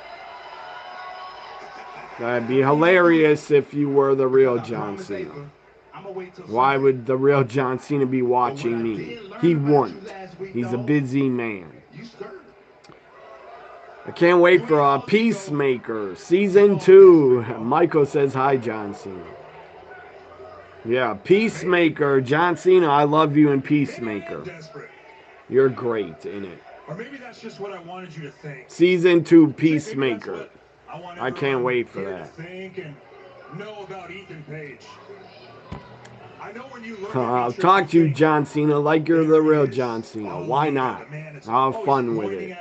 That'd be hilarious if you were the real John Cena. Why would the real John Cena be watching me? He wouldn't. He's a busy man. I can't wait for Peacemaker Season 2. Michael says hi, John Cena. Yeah, Peacemaker, John Cena, I love you in Peacemaker. You're great in it. Or maybe that's just what I wanted you to think. Season 2, Peacemaker. I can't wait for that. Think and know about Ethan Page. I know when you I'll talk to you, John Cena, like you're the real John Cena. Why not? I'll have fun with it.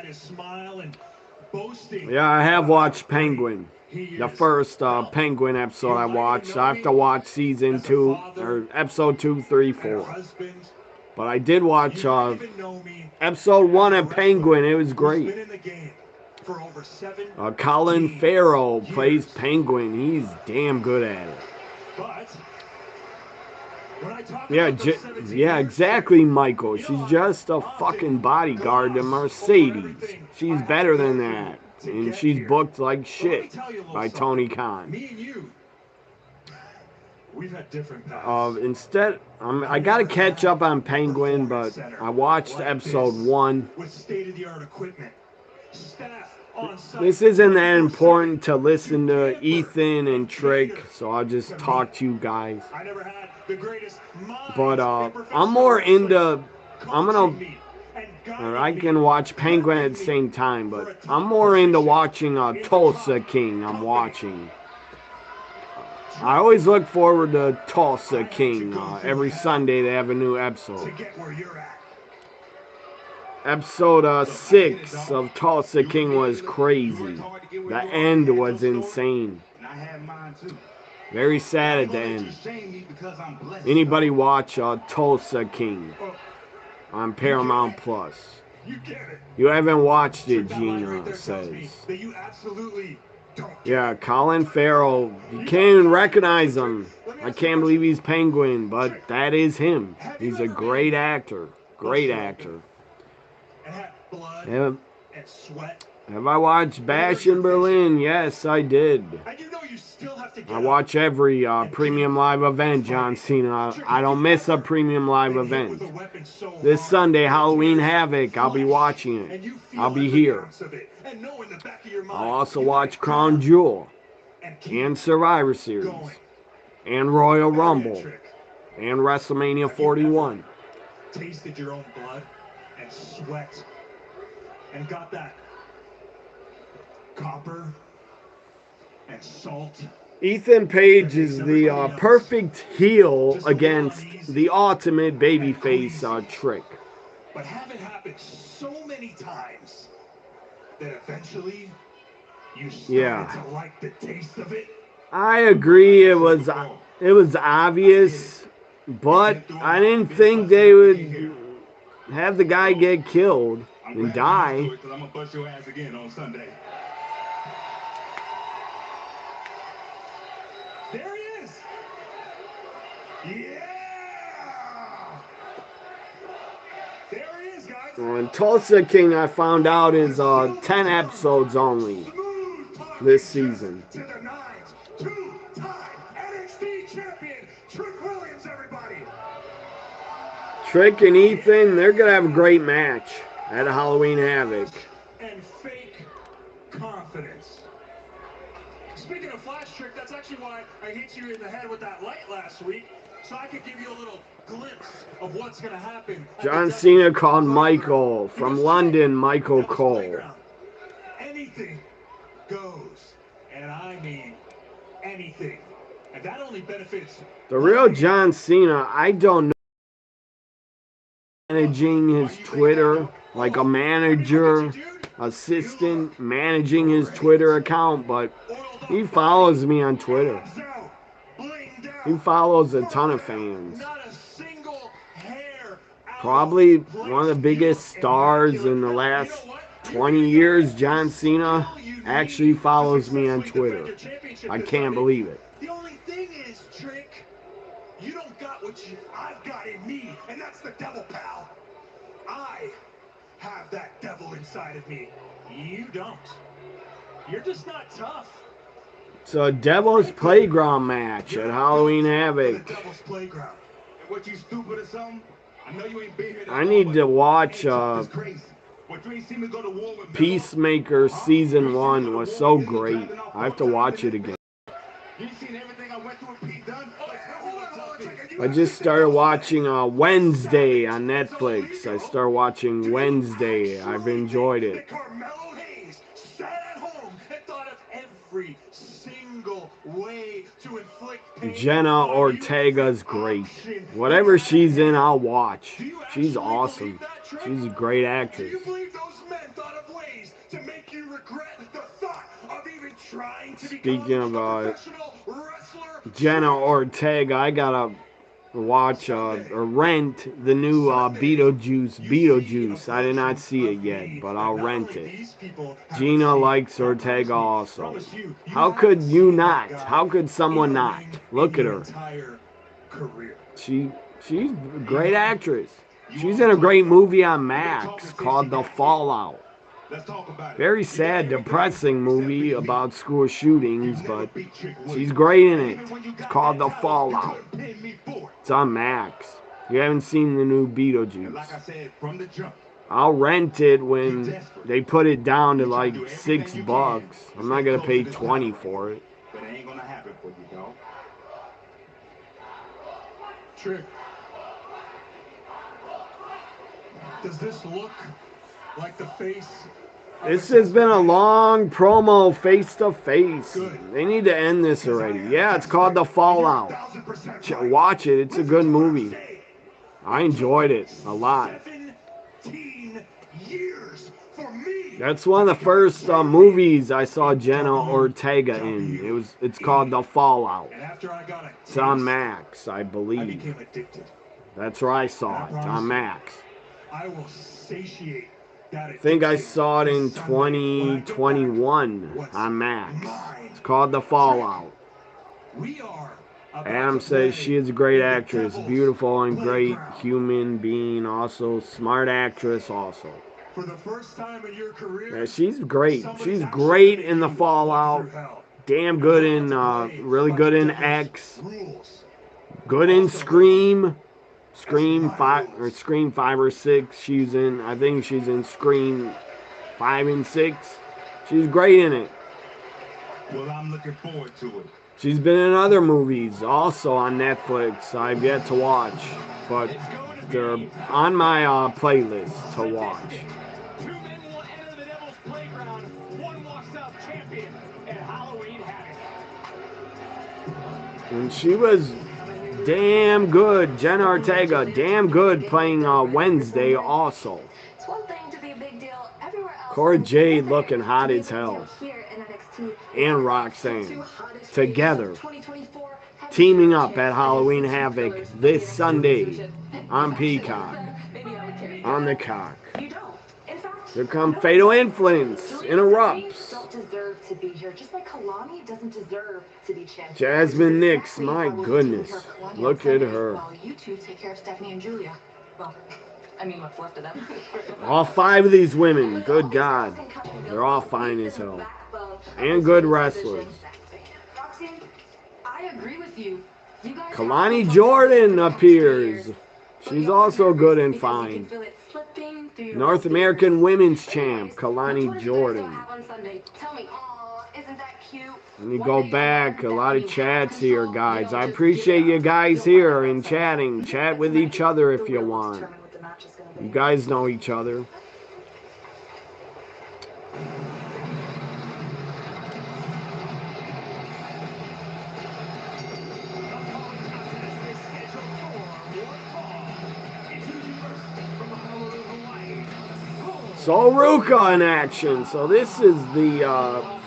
Yeah, I have watched Penguin. The first Penguin episode I watched. I have to watch Season 2, or Episode 2, 3, 4. But I did watch Episode 1 of Penguin. It was great. Colin Farrell plays Penguin. He's damn good at it. Yeah, exactly, Michael. She's just a fucking bodyguard to Mercedes. She's better than that. And she's booked like shit by Tony Khan. Me and you, we've had different paths. I gotta catch up on Penguin, but I watched episode 1. With state-of-the-art equipment, staff on site. This isn't that important to listen to Ethan and Trick, so I'll just talk to you guys. I never had the greatest minds But in I'm more into. coaching me and guiding Or I me, can watch Penguin at the same time, but I'm more into watching Tulsa King. I'm watching. I always look forward to Tulsa King. Every Sunday they have a new episode. to get where you're at. Episode 6 of Tulsa King was crazy. The end was insane. And I had mine too. Very sad at the end. Shame me because I'm blessed. Anybody watch Tulsa King on Paramount Plus? You get it. You haven't watched it, That line right Gina there tells me says. that you absolutely don't. Yeah, Colin Farrell. You can't even recognize him. I can't believe he's Penguin, but that is him. He's a great actor. Great actor. And had blood Have, and sweat. have I watched Bash in Berlin? Yes, I did. And you know you still have to get I watch every premium live event, John Cena. I don't miss a premium live event. This Sunday, Halloween Havoc, I'll be watching it. I'll be here. I'll also watch Crown Jewel and Survivor Series and Royal Rumble and WrestleMania 41. Tasted your own blood and sweat and got that copper and salt. Ethan Page is the perfect heel against the ultimate babyface Trick. But have it happen so many times that eventually you started to like the taste of it. I agree, it was obvious, but I didn't think they would have the guy get killed and die. I'm gonna bust your ass again on Sunday. There he is. Yeah. There he is, guys. On Tulsa King, I found out is 10 episodes only this season. To the nines, two-time NXT champion, Trick Williams, everybody. Trick and Ethan, they're going to have a great match at Halloween Havoc. And fake confidence. Speaking of flash Trick, that's actually why I hit you in the head with that light last week, so I could give you a little glimpse of what's going to happen. John Cena called Michael from London, Michael Cole. Anything goes, and I mean anything, and that only benefits The real John Cena, I don't know. Managing his Twitter, like a manager, assistant, managing his Twitter account, but he follows me on Twitter. He follows a ton of fans. Probably one of the biggest stars in the last 20 years, John Cena, actually follows me on Twitter. I can't believe it. The only thing is, Trick, you don't got what I've got in me, and that's the devil, pal. I have that devil inside of me. You don't. You're just not tough. It's a Devil's Playground match at Halloween Havoc. The Devil's Playground. And what you stupid or something? I know you ain't been here. I need to watch Peacemaker Season 1 was so great. I have to watch it again. You seen everything I went through with Pete Dunne? I just started watching Wednesday on Netflix. I started watching Wednesday. I've enjoyed it. Carmelo Hayes sat at home and thought of every single way to inflict pain. Jenna Ortega's great. Whatever she's in, I'll watch. She's awesome. She's a great Do actress. you believe those men thought of ways to make you regret the thought of even trying to Speaking become of a professional wrestler? Jenna Ortega, I gotta watch or rent the new Beetlejuice. I did not see it yet, but I'll rent it. Gina likes Ortega also. How could you not? How could someone not? Look at her. career. She's a great actress. She's in a great movie on Max called The Fallout. Let's talk about it. Very sad, depressing movie about school shootings, but she's great in it. It's called The Fallout. It's on Max. You haven't seen the new Beetlejuice. Like I said from the jump, I'll rent it when they put it down to like $6. I'm not gonna pay 20 for it. but it ain't gonna happen for you, dog. Trick. Does this look like the face? This has been a long promo face to face. They need to end this already. Yeah, it's called The Fallout. Watch it. It's a good movie. I enjoyed it a lot. 17 years for me. That's one of the first movies I saw Jenna Ortega in. It's called The Fallout. And after I got It's on Max, I I believe. became addicted. That's where I saw it. On Max. I will satiate that I think I addiction saw it in this Sunday when I get back. 2021 on Max. It's called The Fallout. We are about Adam to says play she is a great in the actress, Devil's beautiful and great playground. human being, also smart actress, also. For the first time in your career, Yeah, she's great. somebody's She's actually great gonna in The you Fallout. walk through hell. Damn And good we're in, about to play really by good the in Devil's X. rules. Good in Scream. Scream 5 or 6. She's in. I think she's in Scream 5 and 6. She's great in it. Well, I'm looking forward to it. She's been in other movies also on Netflix I've yet to watch, but they're on my playlist to watch. 2 men will enter the Devil's Playground. One walks out champion at Halloween Havoc. And she was damn good. Jenna Ortega, damn good playing Wednesday also. It's one thing to be a big deal everywhere else. Cora and Jade another looking hot to be a as big hell. deal here in NXT. And The Roxanne two hottest together, faces of 2024 have teaming zero up at chance Halloween against the two Havoc pillars of this the NXT Sunday institution. on Actually, Peacock, maybe I would carry on the that. cock. You don't. In fact, Here come no. Fatal Influence, Giulia interrupts. don't deserve to be here, just like Kalani doesn't deserve to be champion. Jasmine Which is Nix, exactly my why we'll be goodness, taking care of Kalani on look at Sunday, her. while you two take care of Stephanie and Giulia. Well, I mean, what's left of them. All 5 of these women, good God, they're all fine as hell. And good wrestlers. Roxanne, I agree with you. You guys Kalani have Jordan for appears. years. She's also good and Because you fine. can feel it slipping through your North fingers. American Women's Champ, Anyways, which one Kalani did you guys Jordan. have on Sunday? Tell me. Aw, isn't that cute? Let me One go day you back. A learn lot that of when you chats have here, control, guys. you don't I just appreciate give it you up. guys Feel here better and about yourself. chatting. Chat But with tonight, each other the if you wheel will want. determine what the match is gonna be. You guys know each other. So Ruca in action. So this is the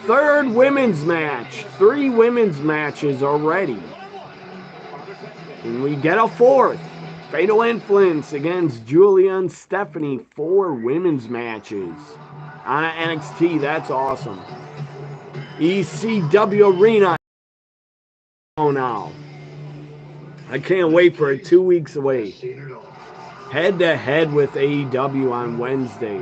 3rd women's match. 3 women's matches already. And we get a 4th. Fatal Influence against Giulia and Stephanie. 4 women's matches on NXT. That's awesome. ECW Arena. Oh, now. I can't wait for it. 2 weeks away. Head to head with AEW on Wednesday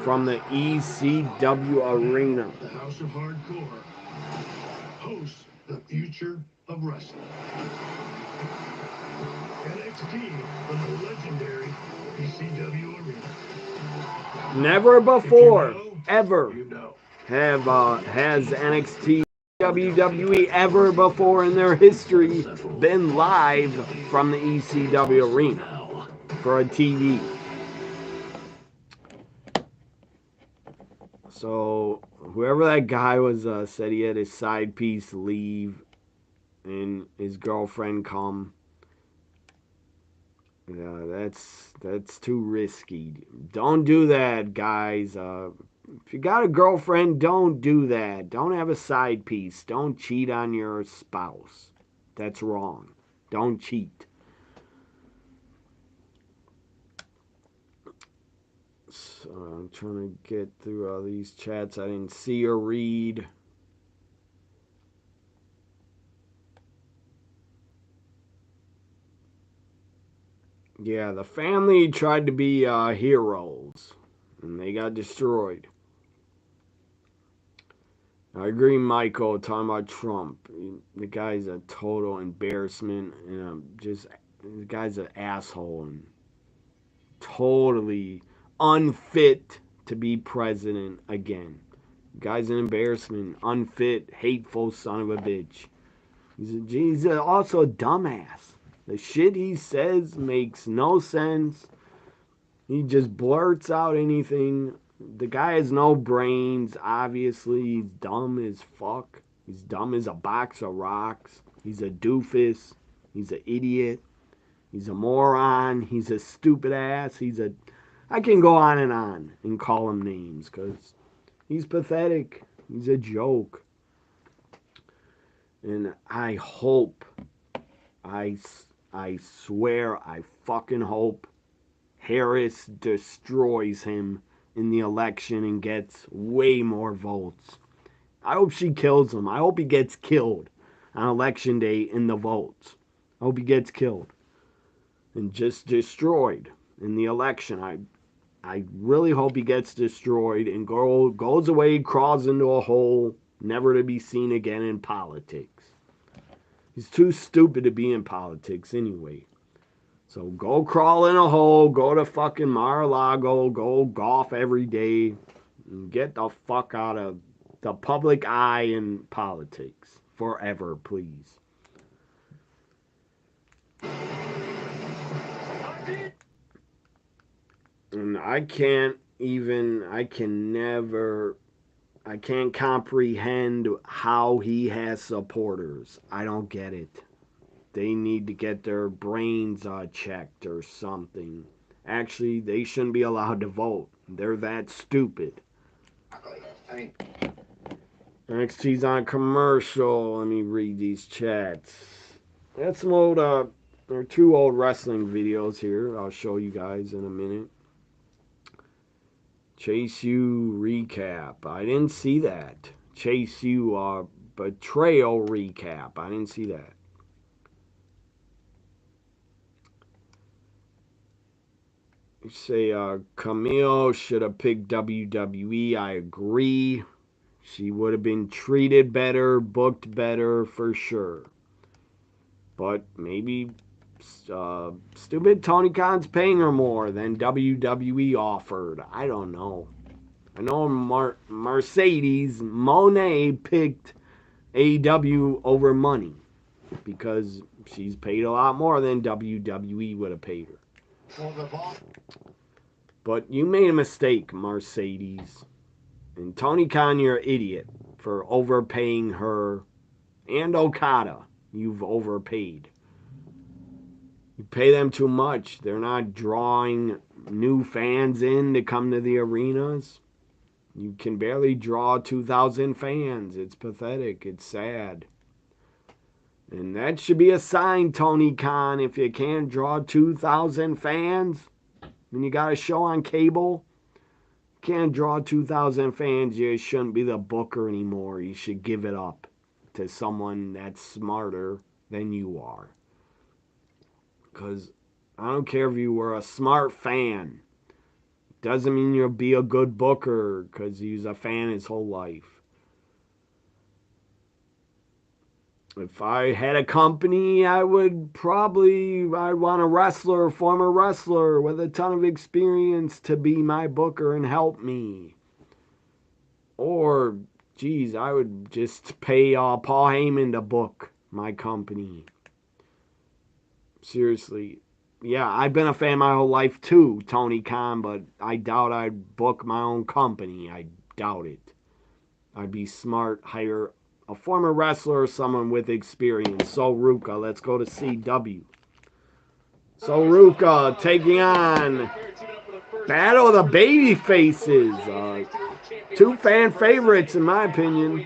from the ECW Arena. The House of Hardcore hosts the future of wrestling. NXT from the legendary ECW Arena. Never before, ever, You know. has NXT WWE ever before in their history been live from the ECW Arena for a TV. So whoever that guy was said he had his side piece leave and his girlfriend come. Yeah, that's too risky. Don't do that, guys. If you got a girlfriend, don't do that. Don't have a side piece. Don't cheat on your spouse. That's wrong. Don't cheat. So I'm trying to get through all these chats I didn't see or read. Yeah, the family tried to be heroes, and they got destroyed. I agree, Michael, talking about Trump. The guy's a total embarrassment, and the guy's an asshole and totally unfit to be president again. The guy's an embarrassment, unfit, hateful son of a bitch. He's also a dumbass. The shit he says makes no sense. He just blurts out anything. The guy has no brains. Obviously, he's dumb as fuck. He's dumb as a box of rocks. He's a doofus. He's an idiot. He's a moron. He's a stupid ass. I can go on and call him names because he's pathetic. He's a joke. And I hope, I swear, I fucking hope Harris destroys him in the election and gets way more votes. I hope she kills him. I hope he gets killed on election day in the votes. I hope he gets killed and just destroyed in the election. I really hope he gets destroyed and goes away, crawls into a hole, never to be seen again in politics. He's too stupid to be in politics anyway. So go crawl in a hole, go to fucking Mar-a-Lago, go golf every day, and get the fuck out of the public eye in politics forever, please. And I can't comprehend how he has supporters. I don't get it. They need to get their brains checked or something. Actually, they shouldn't be allowed to vote. They're that stupid. NXT's on commercial. Let me read these chats. That's some old, there are 2 old wrestling videos here. I'll show you guys in a minute. Chase U recap. I didn't see that. Chase U betrayal recap. I didn't see that. You say Camille should have picked WWE. I agree. She would have been treated better, booked better for sure. But maybe stupid Tony Khan's paying her more than WWE offered. I don't know. I know Mercedes Monet picked AEW over money because she's paid a lot more than WWE would have paid her. But you made a mistake, Mercedes. And Tony Khan, you're an idiot for overpaying her. And Okada, you've overpaid. You pay them too much. They're not drawing new fans in to come to the arenas. You can barely draw 2,000 fans. It's pathetic. It's sad. And that should be a sign, Tony Khan. If you can't draw 2,000 fans, when you got a show on cable, can't draw 2,000 fans, you shouldn't be the booker anymore. You should give it up to someone that's smarter than you are. Because I don't care if you were a smart fan. Doesn't mean you'll be a good booker because he's a fan his whole life. If I had a company, I'd want a wrestler, a former wrestler with a ton of experience to be my booker and help me. Or, geez, I would just pay Paul Heyman to book my company. Seriously. Yeah, I've been a fan my whole life too, Tony Khan, but I doubt I'd book my own company. I doubt it. I'd be smart, hire a former wrestler or someone with experience. So Ruca, let's go to CW. So Ruca taking on Battle of the Baby Faces. 2 fan favorites in my opinion.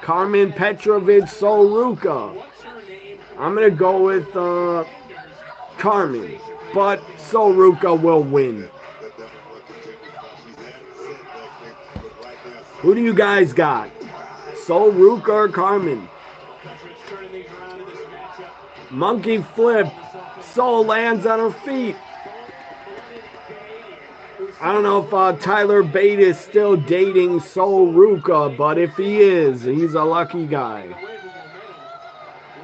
Carmen Petrovic, So Ruca. I'm going to go with Carmen, but So Ruca will win. Who do you guys got? So Ruca or Carmen? Monkey flip. Soul lands on her feet. I don't know if Tyler Bate is still dating Sol Ruca, but if he is, he's a lucky guy.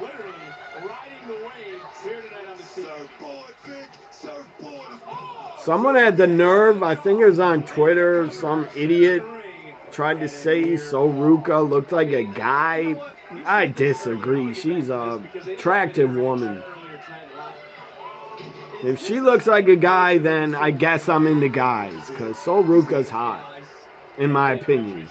Literally riding the wave here tonight on the Surfboard, Vic! Surfboard! Someone had the nerve, I think it was on Twitter, some idiot tried to say Sol Ruca looked like a guy. I disagree. She's a attractive woman. If she looks like a guy, then I guess I'm into guys, because Sol Ruca's hot, in my opinion.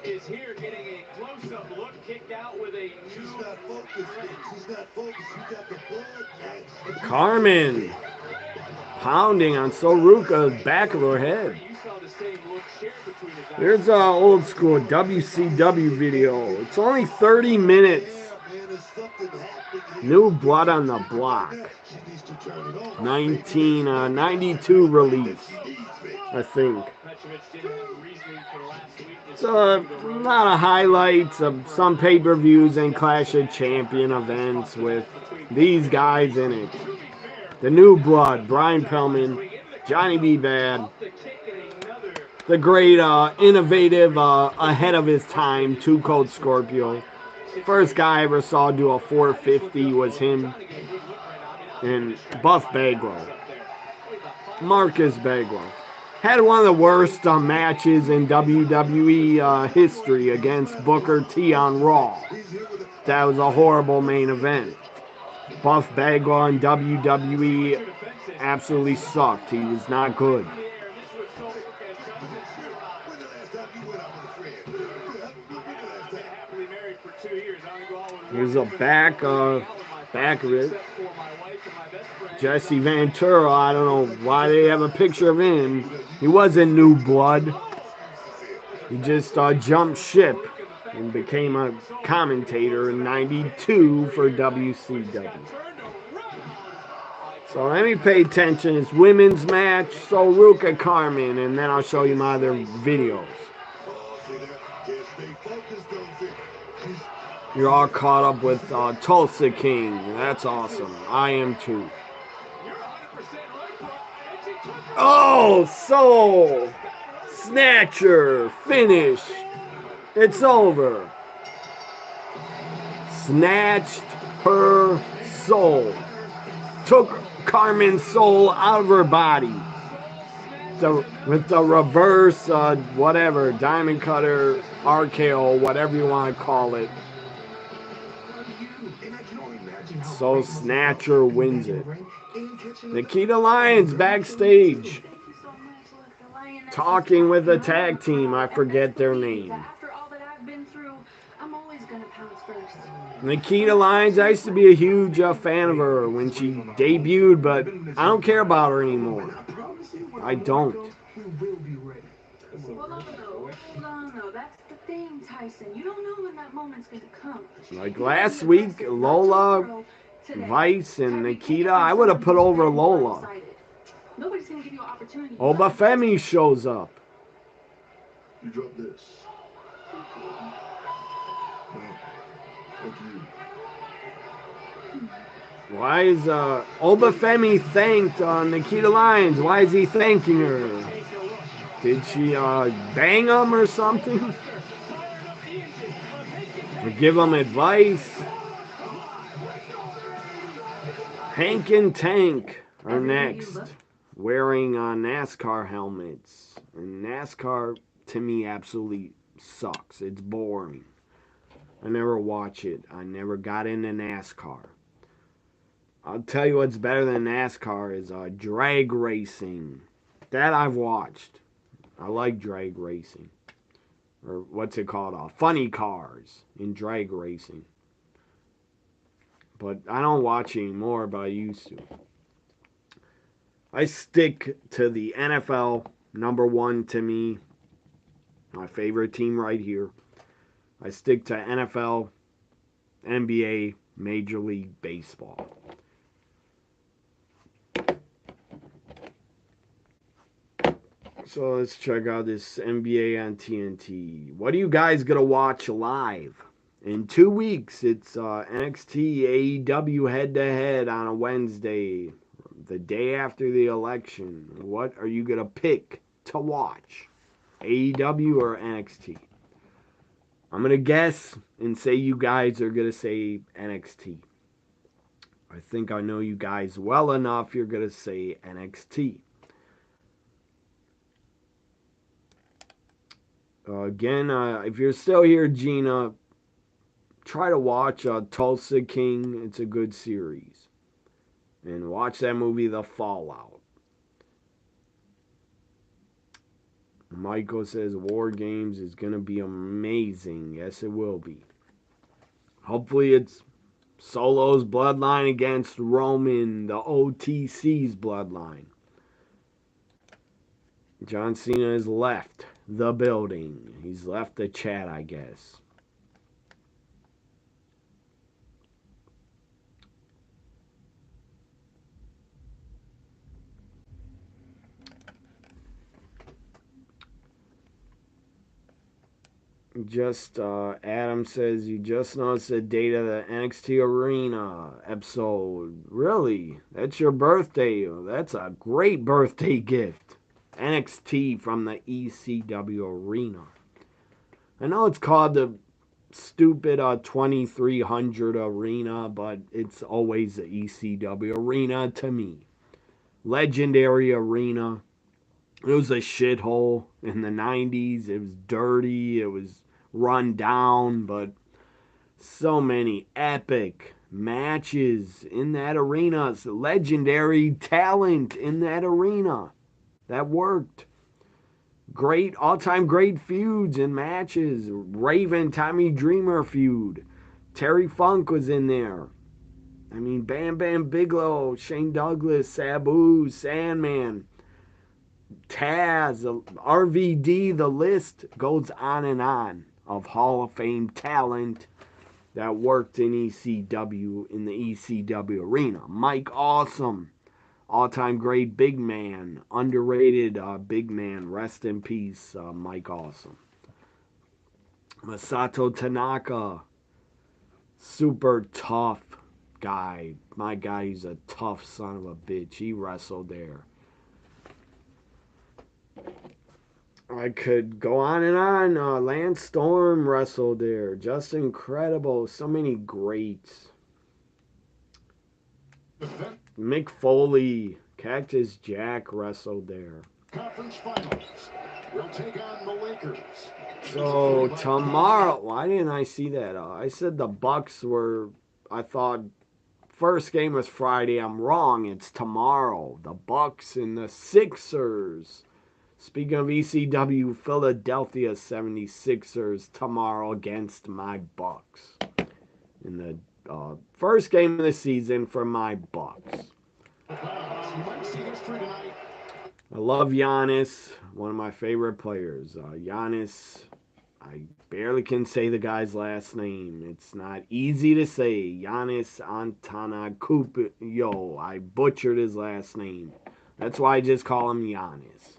Is here getting a close-up look, kicked out with a She's not focused, Vic. She's not focused. You got the blood, man. Karmen pounding on Sol Ruca's back of her head. Here's an old school WCW video. It's only 30 minutes. New Blood on the Block. 1992 release, I think. It's a lot of highlights of some pay-per-views and Clash of Champion events with these guys in it. The New Blood, Brian Pillman, Johnny B. Bad, the great, innovative, ahead of his time, Too Cold Scorpio. First guy I ever saw do a 450 was him. And Buff Bagwell. Marcus Bagwell. Had one of the worst matches in WWE history against Booker T on Raw. That was a horrible main event. Buff Bagwell in WWE absolutely sucked. He was not good. Here's a back of it. Jesse Ventura, I don't know why they have a picture of him. He wasn't New Blood. He just jumped ship and became a commentator in '92 for WCW. So let me pay attention. It's women's match, Sol Ruca Karmen, and then I'll show you my other videos. You're all caught up with Tulsa King. That's awesome. I am too. Oh, Soul! Snatcher! Finish! It's over. Snatched her soul. Took Karmen's soul out of her body. With the reverse, whatever, diamond cutter, RKO, whatever you want to call it. So Snatcher wins it. Nikita Lyons backstage. Talking with the tag team. I forget their name. Nikita Lyons, I used to be a huge fan of her when she debuted, but I don't care about her anymore. I don't. No, that's the thing, Tyson. You don't know when that moment's gonna come. Like last week, Lola, Vice, and Nikita, I would have put over Lola. Nobody's gonna give you an opportunity. Oh, but Femi shows up. You drop this. Why is Oba Femi thanked Nikita Lyons? Why is he thanking her? Did she bang him or something? Or give him advice? Hank and Tank are next, wearing NASCAR helmets. And NASCAR, to me, absolutely sucks. It's boring. I never watch it. I never got into NASCAR. I'll tell you what's better than NASCAR is drag racing. That I've watched. I like drag racing. Or what's it called? Funny cars in drag racing. But I don't watch anymore, but I used to. I stick to the NFL, number one to me. My favorite team right here. I stick to NFL, NBA, Major League Baseball. So let's check out this NBA on TNT. What are you guys going to watch live? In 2 weeks, it's NXT AEW head-to-head on a Wednesday. the day after the election. What are you going to pick to watch? AEW or NXT? I'm going to guess and say you guys are going to say NXT. I think I know you guys well enough. You're going to say NXT. Again, if you're still here, Gina, try to watch Tulsa King. It's a good series. And watch that movie, The Fallout. Michael says War Games is going to be amazing. Yes, it will be. Hopefully it's Solo's bloodline against Roman, the OTC's bloodline. John Cena has left the building. He's left the chat, I guess. Adam says, you just noticed the date of the NXT Arena episode. Really? That's your birthday? That's a great birthday gift. NXT from the ECW Arena. I know it's called the stupid 2300 Arena, but it's always the ECW Arena to me. Legendary Arena. It was a shithole in the 90s. It was dirty. It was run down, but so many epic matches in that arena. Legendary talent in that arena. That worked. Great, all-time great feuds and matches. Raven, Tommy Dreamer feud. Terry Funk was in there. I mean, Bam Bam Bigelow, Shane Douglas, Sabu, Sandman, Taz, RVD, the list goes on of Hall of Fame talent that worked in ECW, in the ECW arena. Mike Awesome, all-time great big man, underrated big man, rest in peace, Mike Awesome. Masato Tanaka, super tough guy. My guy, he's a tough son of a bitch. He wrestled there. I could go on and on. Lance Storm wrestled there. Just incredible. So many greats. Mick Foley, Cactus Jack wrestled there. Conference finals. We'll take on the Lakers. So tomorrow, why didn't I see that? I said the Bucks were, I thought first game was Friday. I'm wrong. It's tomorrow. The Bucks and the Sixers. Speaking of ECW, Philadelphia 76ers tomorrow against my Bucks. In the first game of the season for my Bucks. I love Giannis, one of my favorite players. Giannis, I barely can say the guy's last name. It's not easy to say. Giannis Antetokounmpo. I butchered his last name. That's why I just call him Giannis.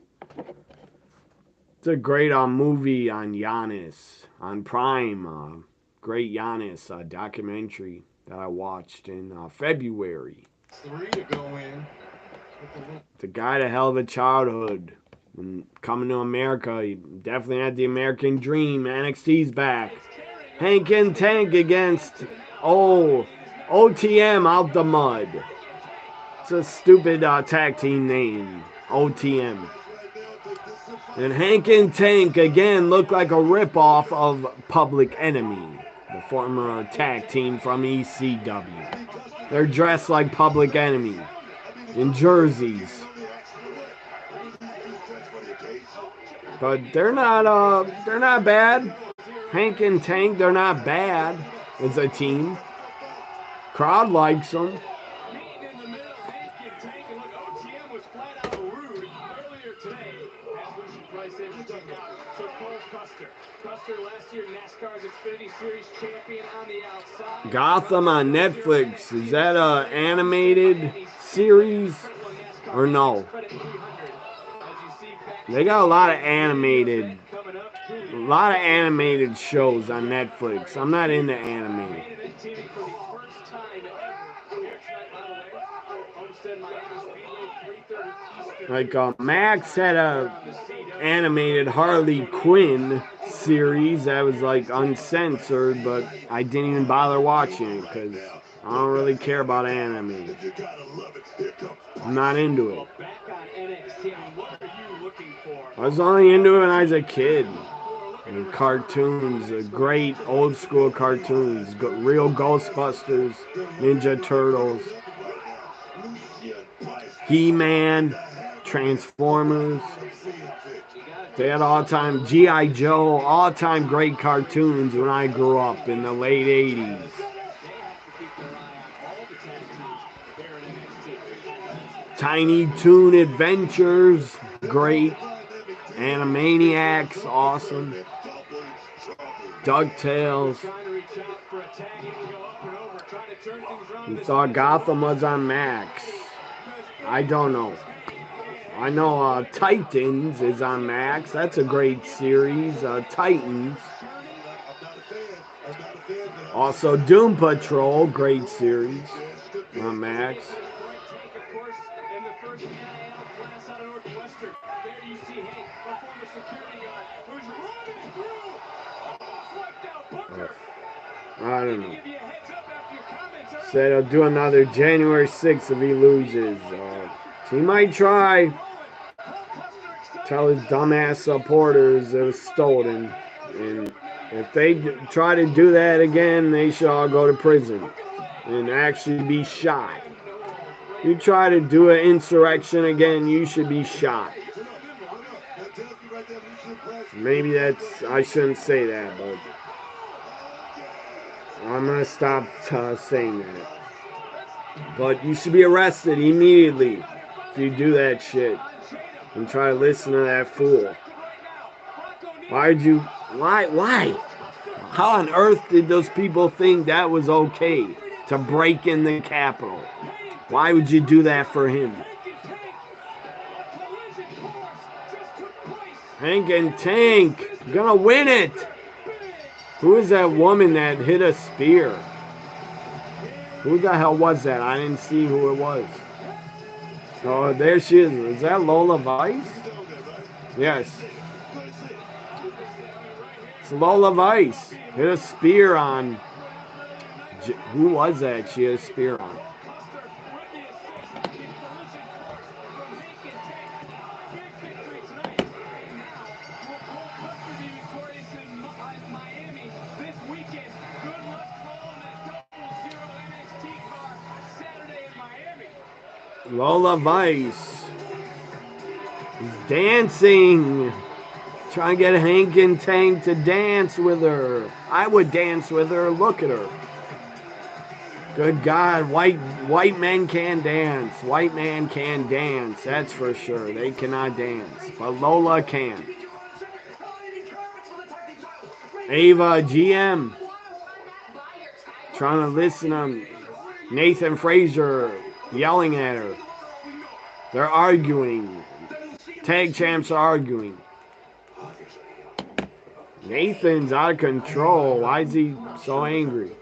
It's a great movie on Giannis on Prime. Great Giannis documentary that I watched in February. 3 to go in. The guy had a hell of a childhood. When coming to America, he definitely had the American dream. NXT's back. Hank and Tank against OTM out the mud. It's a stupid tag team name. OTM. And Hank and Tank again look like a ripoff of Public Enemy, the former tag team from ECW. They're dressed like Public Enemy in jerseys. But they're not bad. Hank and Tank, they're not bad as a team. Crowd likes them. Gotham on Netflix. Is that a animated series or no? They got a lot of animated shows on Netflix. I'm not into anime. Like Max had a animated Harley Quinn series that was like uncensored, but I didn't even bother watching it because I don't really care about anime. I'm not into it. I was only into it when I was a kid. And cartoons, great old school cartoons, real Ghostbusters, Ninja Turtles, He-Man, Transformers. They had all-time G.I. Joe, all-time great cartoons when I grew up in the late 80s. Tiny Toon Adventures, great. Animaniacs, awesome. DuckTales. You thought Gotham was on Max. I don't know. I know Titans is on Max. That's a great series. Titans. Also Doom Patrol, great series on Max. I don't know. Said I'll do another January 6th if he loses. He might try. Tell his dumbass supporters it was stolen. And if they try to do that again, they should all go to prison and actually be shot. You try to do an insurrection again, you should be shot. Maybe I shouldn't say that, but I'm going to stop saying that. But you should be arrested immediately if you do that shit and try to listen to that fool. Why? How on earth did those people think that was okay to break in the Capitol? Why would you do that for him? Hank and Tank, gonna win it. Who is that woman that hit a spear? Who the hell was that? I didn't see who it was. Oh, there she is. Is that Lola Vice? Yes. It's Lola Vice. Hit a spear on. Who was that she hit a spear on? Lola Vice. He's dancing. Trying to get Hank and Tank to dance with her. I would dance with her. Look at her. Good God, white men can dance. White man can dance, that's for sure. They cannot dance, but Lola can. Ava GM trying to listen to Nathan Frazier yelling at her. They're arguing. Tag champs are arguing. Nathan's out of control. Why is he so angry?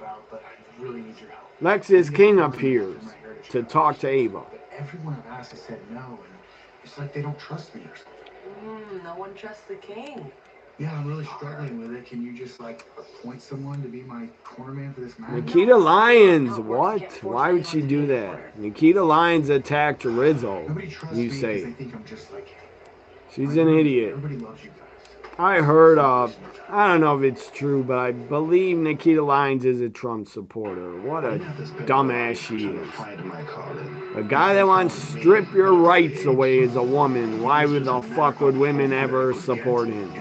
Lexis King appears to talk to Ava. Everyone I've asked has said no, and it's like they don't trust me or something. No one trusts the king. Yeah, I'm really struggling with it. Can you just, appoint someone to be my cornerman for this match? Nikita Lyons, what? Why would she do that? Nikita Lyons attacked Rizzo, you say. They think I'm just like, she's an idiot. Everybody loves you guys. I heard, I don't know if it's true, but I believe Nikita Lyons is a Trump supporter. What a dumbass she is. A guy that wants to strip your rights away is a woman. Why the fuck would women ever support him?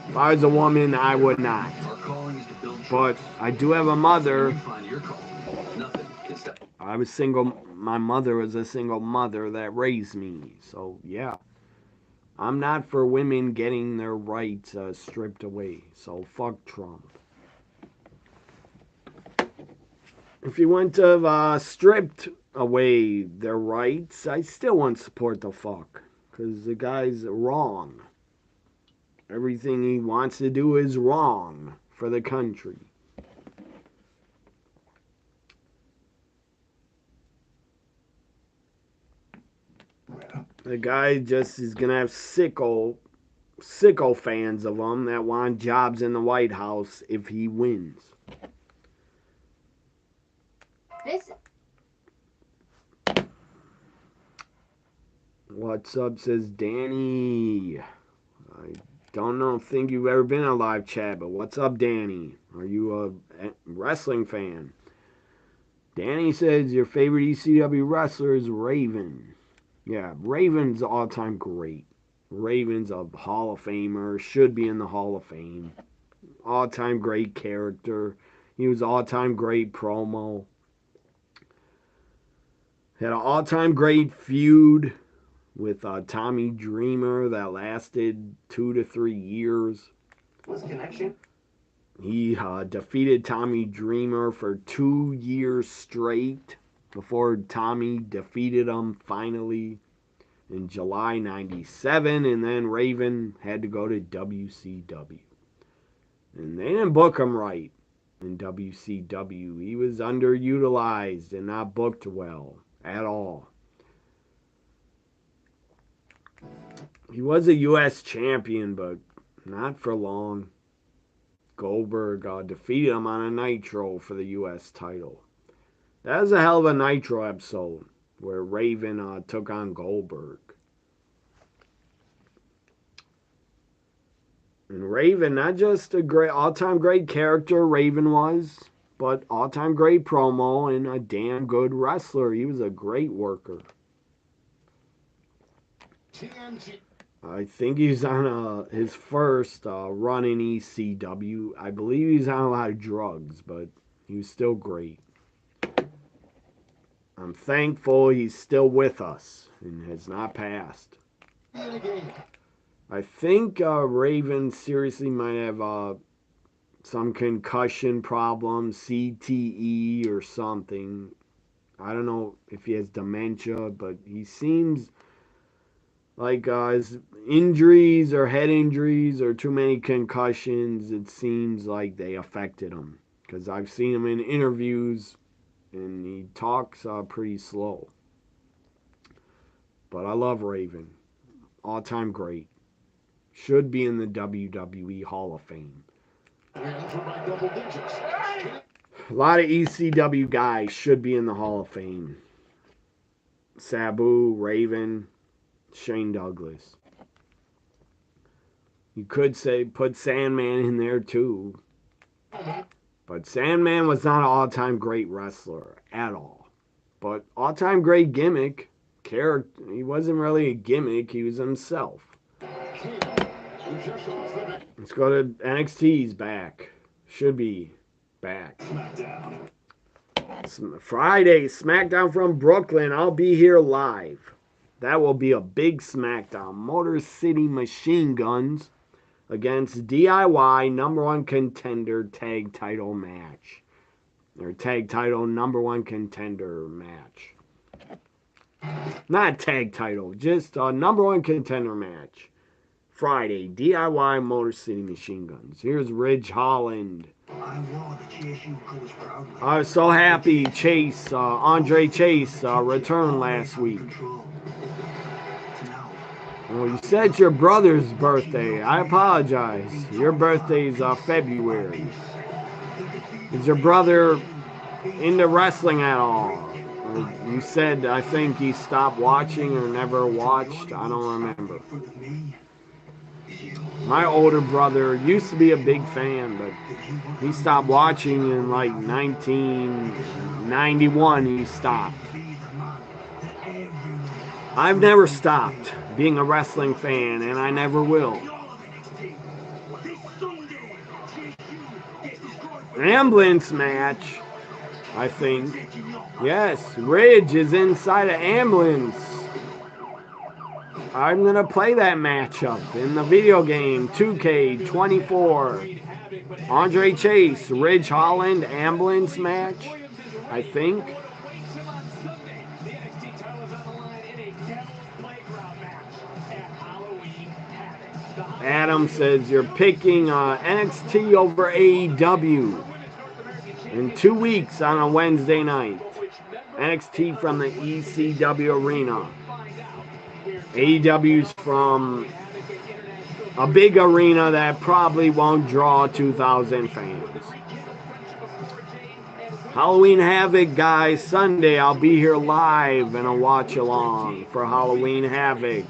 If I was a woman, I would not. But I do have a mother. I was single. My mother was a single mother that raised me. So, yeah. I'm not for women getting their rights stripped away. So, fuck Trump. If he wouldn't have stripped away their rights, I still wouldn't support the fuck. Because the guy's wrong. Everything he wants to do is wrong for the country. The guy just is going to have sicko fans of him that want jobs in the White House if he wins. This What's up, says Danny. I don't think you've ever been in a live chat, but what's up, Danny? Are you a wrestling fan? Danny says your favorite ECW wrestler is Raven. Yeah, Raven's all-time great. Raven's a Hall of Famer, should be in the Hall of Fame. All-time great character. He was all-time great promo. Had an all-time great feud with Tommy Dreamer that lasted 2 to 3 years. What's the connection? He defeated Tommy Dreamer for 2 years straight before Tommy defeated him finally in July 97, and then Raven had to go to WCW. And they didn't book him right in WCW. He was underutilized and not booked well at all. He was a U.S. champion, but not for long. Goldberg defeated him on a Nitro for the U.S. title. That was a hell of a Nitro episode where Raven took on Goldberg. And Raven, not just a great all-time great character, Raven was, but all-time great promo and a damn good wrestler. He was a great worker. I think he's on his first run in ECW. I believe he's on a lot of drugs, but he was still great. I'm thankful he's still with us and has not passed. I think Raven seriously might have some concussion problem, CTE or something. I don't know if he has dementia, but he seems like his injuries or head injuries or too many concussions, it seems like they affected him. Because I've seen him in interviews and he talks pretty slow. But I love Raven. All-time great. Should be in the WWE Hall of Fame. A lot of ECW guys should be in the Hall of Fame. Sabu, Raven, Shane Douglas. You could say put Sandman in there too. But Sandman was not an all-time great wrestler at all. But all-time great gimmick. Character. He wasn't really a gimmick. He was himself. Let's go to NXT's back. Should be back. Friday, SmackDown from Brooklyn. I'll be here live. That will be a big SmackDown. Motor City Machine Guns against DIY #1 contender tag title match. Their tag title #1 contender match. Not tag title, just a #1 contender match. Friday, DIY Motor City Machine Guns. Here's Ridge Holland. I was so happy Chase, Andre Chase, returned last week. Well, you said it's your brother's birthday. I apologize. Your birthday's February. Is your brother into wrestling at all? Or you said, I think he stopped watching or never watched. I don't remember. My older brother used to be a big fan, but he stopped watching in like 1991. He stopped. I've never stopped being a wrestling fan, and I never will. Ambulance match, I think. Yes, Ridge is inside an ambulance. I'm going to play that matchup in the video game 2K24. Andre Chase, Ridge Holland, ambulance match, I think. Adam says you're picking NXT over AEW in 2 weeks on a Wednesday night. NXT from the ECW arena. AEW's from a big arena that probably won't draw 2,000 fans. Halloween Havoc, guys. Sunday, I'll be here live in a watch along for Halloween Havoc.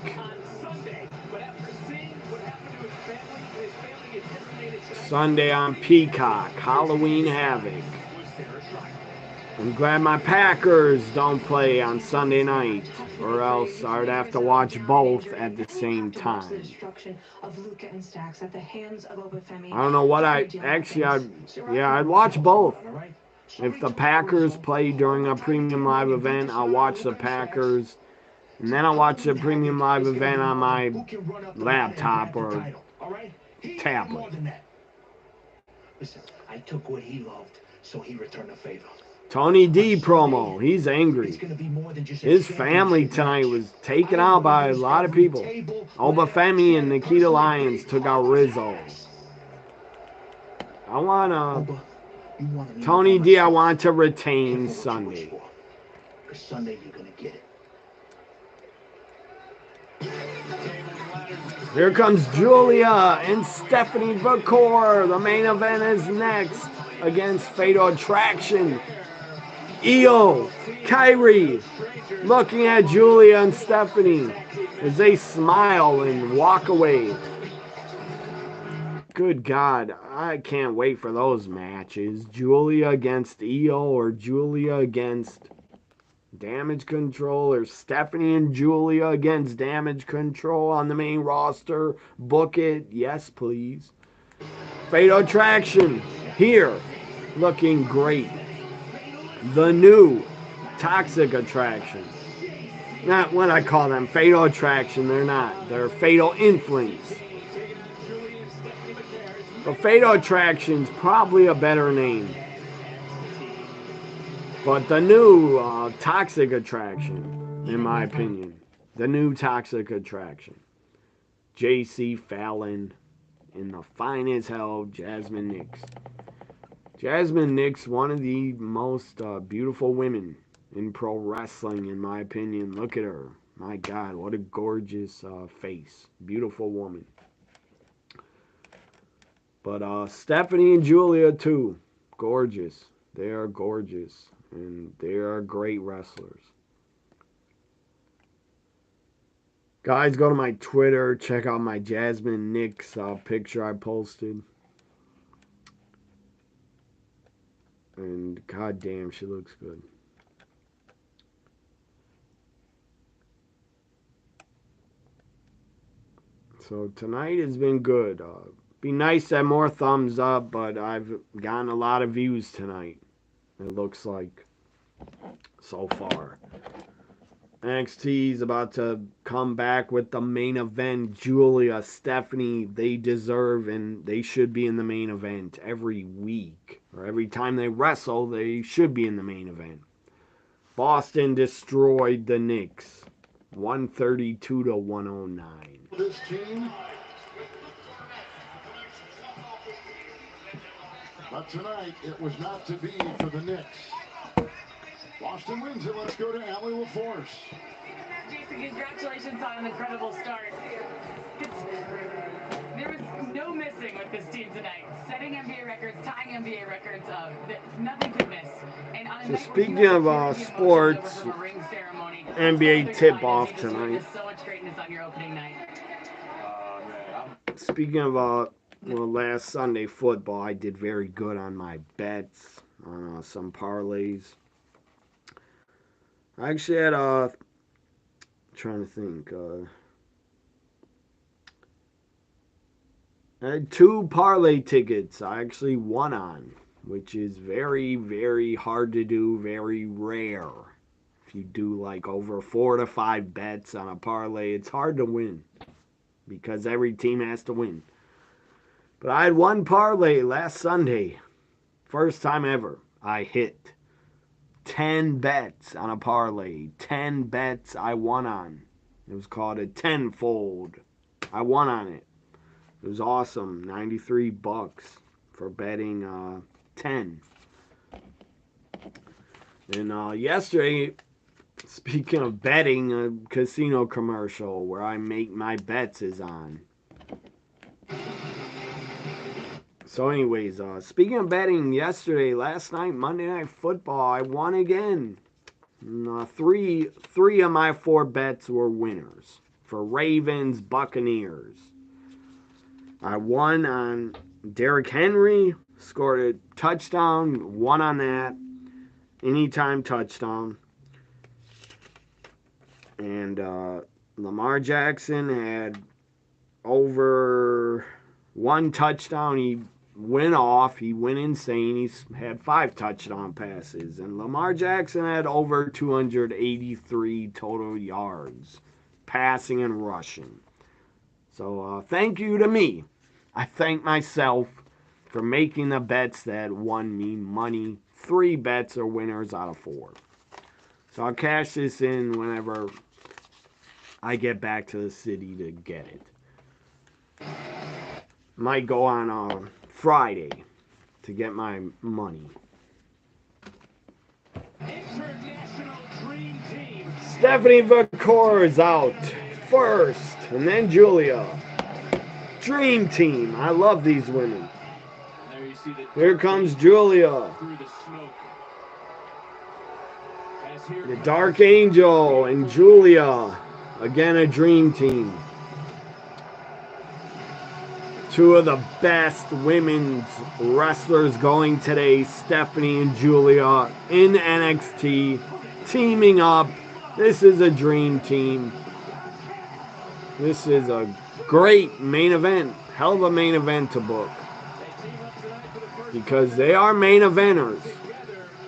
Sunday on Peacock, Halloween Havoc. I'm glad my Packers don't play on Sunday night, or else I'd have to watch both at the same time. I don't know what I'd watch both. If the Packers play during a premium live event, I'll watch the Packers, and then I'll watch the premium live event on my laptop or tablet. Listen, I took what he loved, so he returned the favor. Tony D promo. He's angry. His family tonight was taken out by a lot of people. Oba Femi and Nikita Lyons took out Rizzo. Tony D, I want to retain Sunday. For Sunday, you're going to get it. Here comes Giulia and Stephanie Bakor. The main event is next against Fatal Attraction. Io, Kyrie, looking at Giulia and Stephanie as they smile and walk away. Good God, I can't wait for those matches. Giulia against Io, or Giulia against Damage Control, or Stephanie and Giulia against Damage Control on the main roster. Book it. Yes, please. Fatal Attraction here, looking great. The new Toxic Attraction. Not what I call them, Fatal Attraction. They're not. They're Fatal Influence. But Fatal Attraction's probably a better name. But the new Toxic Attraction, in my opinion. The new Toxic Attraction. Jacy, Fallon, and the fine as hell Jasmine Nix. Jasmine Nix, one of the most beautiful women in pro wrestling, in my opinion. Look at her. My God, what a gorgeous face. Beautiful woman. But Stephanie and Giulia, too. Gorgeous. They are gorgeous. And they are great wrestlers. Guys, go to my Twitter. Check out my Jasmine Nix picture I posted. And goddamn, she looks good. So tonight has been good. Be nice to have more thumbs up, but I've gotten a lot of views tonight. It looks like so far. NXT is about to come back with the main event. Giulia, Stephanie, they deserve and they should be in the main event every week. Or every time they wrestle, they should be in the main event. Boston destroyed the Knicks. 132 to 109. This team. But tonight, it was not to be for the Knicks. Boston wins it. Let's go to Allie LaForce. Jason, congratulations on an incredible start. There was no missing with this team tonight. Setting NBA records, tying NBA records, nothing to miss. And on so speaking of sports, NBA tip-off tonight. So much greatness on your opening night. Speaking of last Sunday football, I did very good on my bets, on some parlays. I actually had trying to think. I had 2 parlay tickets I actually won on, which is very, very hard to do, very rare. If you do like over 4 to 5 bets on a parlay, it's hard to win because every team has to win. But I had 1 parlay last Sunday. First time ever. I hit 10 bets on a parlay. 10 bets I won on. It was called a tenfold. I won on it. It was awesome. $93 for betting 10. And yesterday, Speaking of betting, a casino commercial where I make my bets is on. So anyways, speaking of betting, last night, Monday Night Football, I won again. Three of my 4 bets were winners for Ravens, Buccaneers. I won on Derrick Henry, scored a touchdown, won on that, anytime touchdown. And Lamar Jackson had over 1 touchdown. He went off. He went insane. He's had 5 touchdown passes. And Lamar Jackson had over 283 total yards, passing and rushing. So thank you to me. I thank myself for making the bets that won me money. 3 bets are winners out of 4. So I'll cash this in whenever I get back to the city to get it. Might go on Friday to get my money. International Dream Team. Stephanie Vacour is out first, and then Giulia. Dream Team. I love these women. Here comes Giulia. The Dark Angel and Giulia. Again, a Dream Team. 2 of the best women's wrestlers going today, Stephanie and Giulia in NXT, teaming up. This is a dream team. This is a great main event, hell of a main event to book. Because they are main eventers.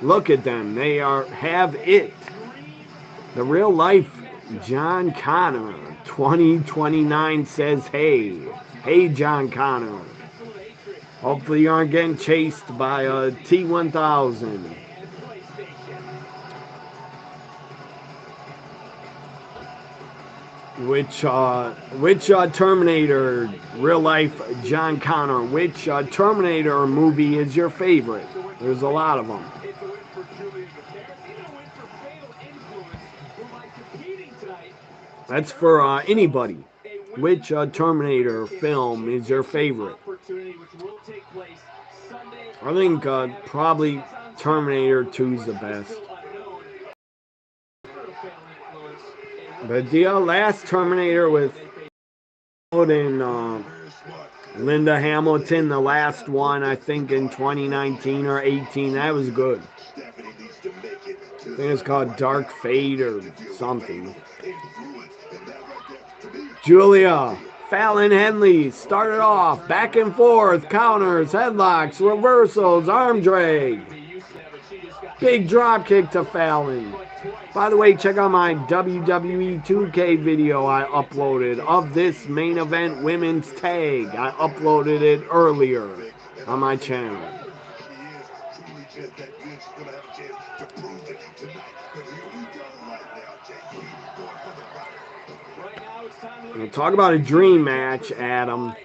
Look at them, they have it. The real life John Connor, 2029 says, hey. Hey, John Connor. Hopefully you aren't getting chased by a T-1000. Which Terminator, real life John Connor, which Terminator movie is your favorite? There's a lot of them. That's for anybody. Which Terminator film is your favorite? I think probably Terminator 2 is the best. But the last Terminator with and Linda Hamilton, the last one, I think in 2019 or 18, that was good. I think it's called Dark Fate or something. Giulia, Fallon Henley started off, back and forth, counters, headlocks, reversals, arm drag. Big drop kick to Fallon. By the way, check out my WWE 2K video I uploaded of this main event women's tag. I uploaded it earlier on my channel. We'll talk about a dream match, Adam.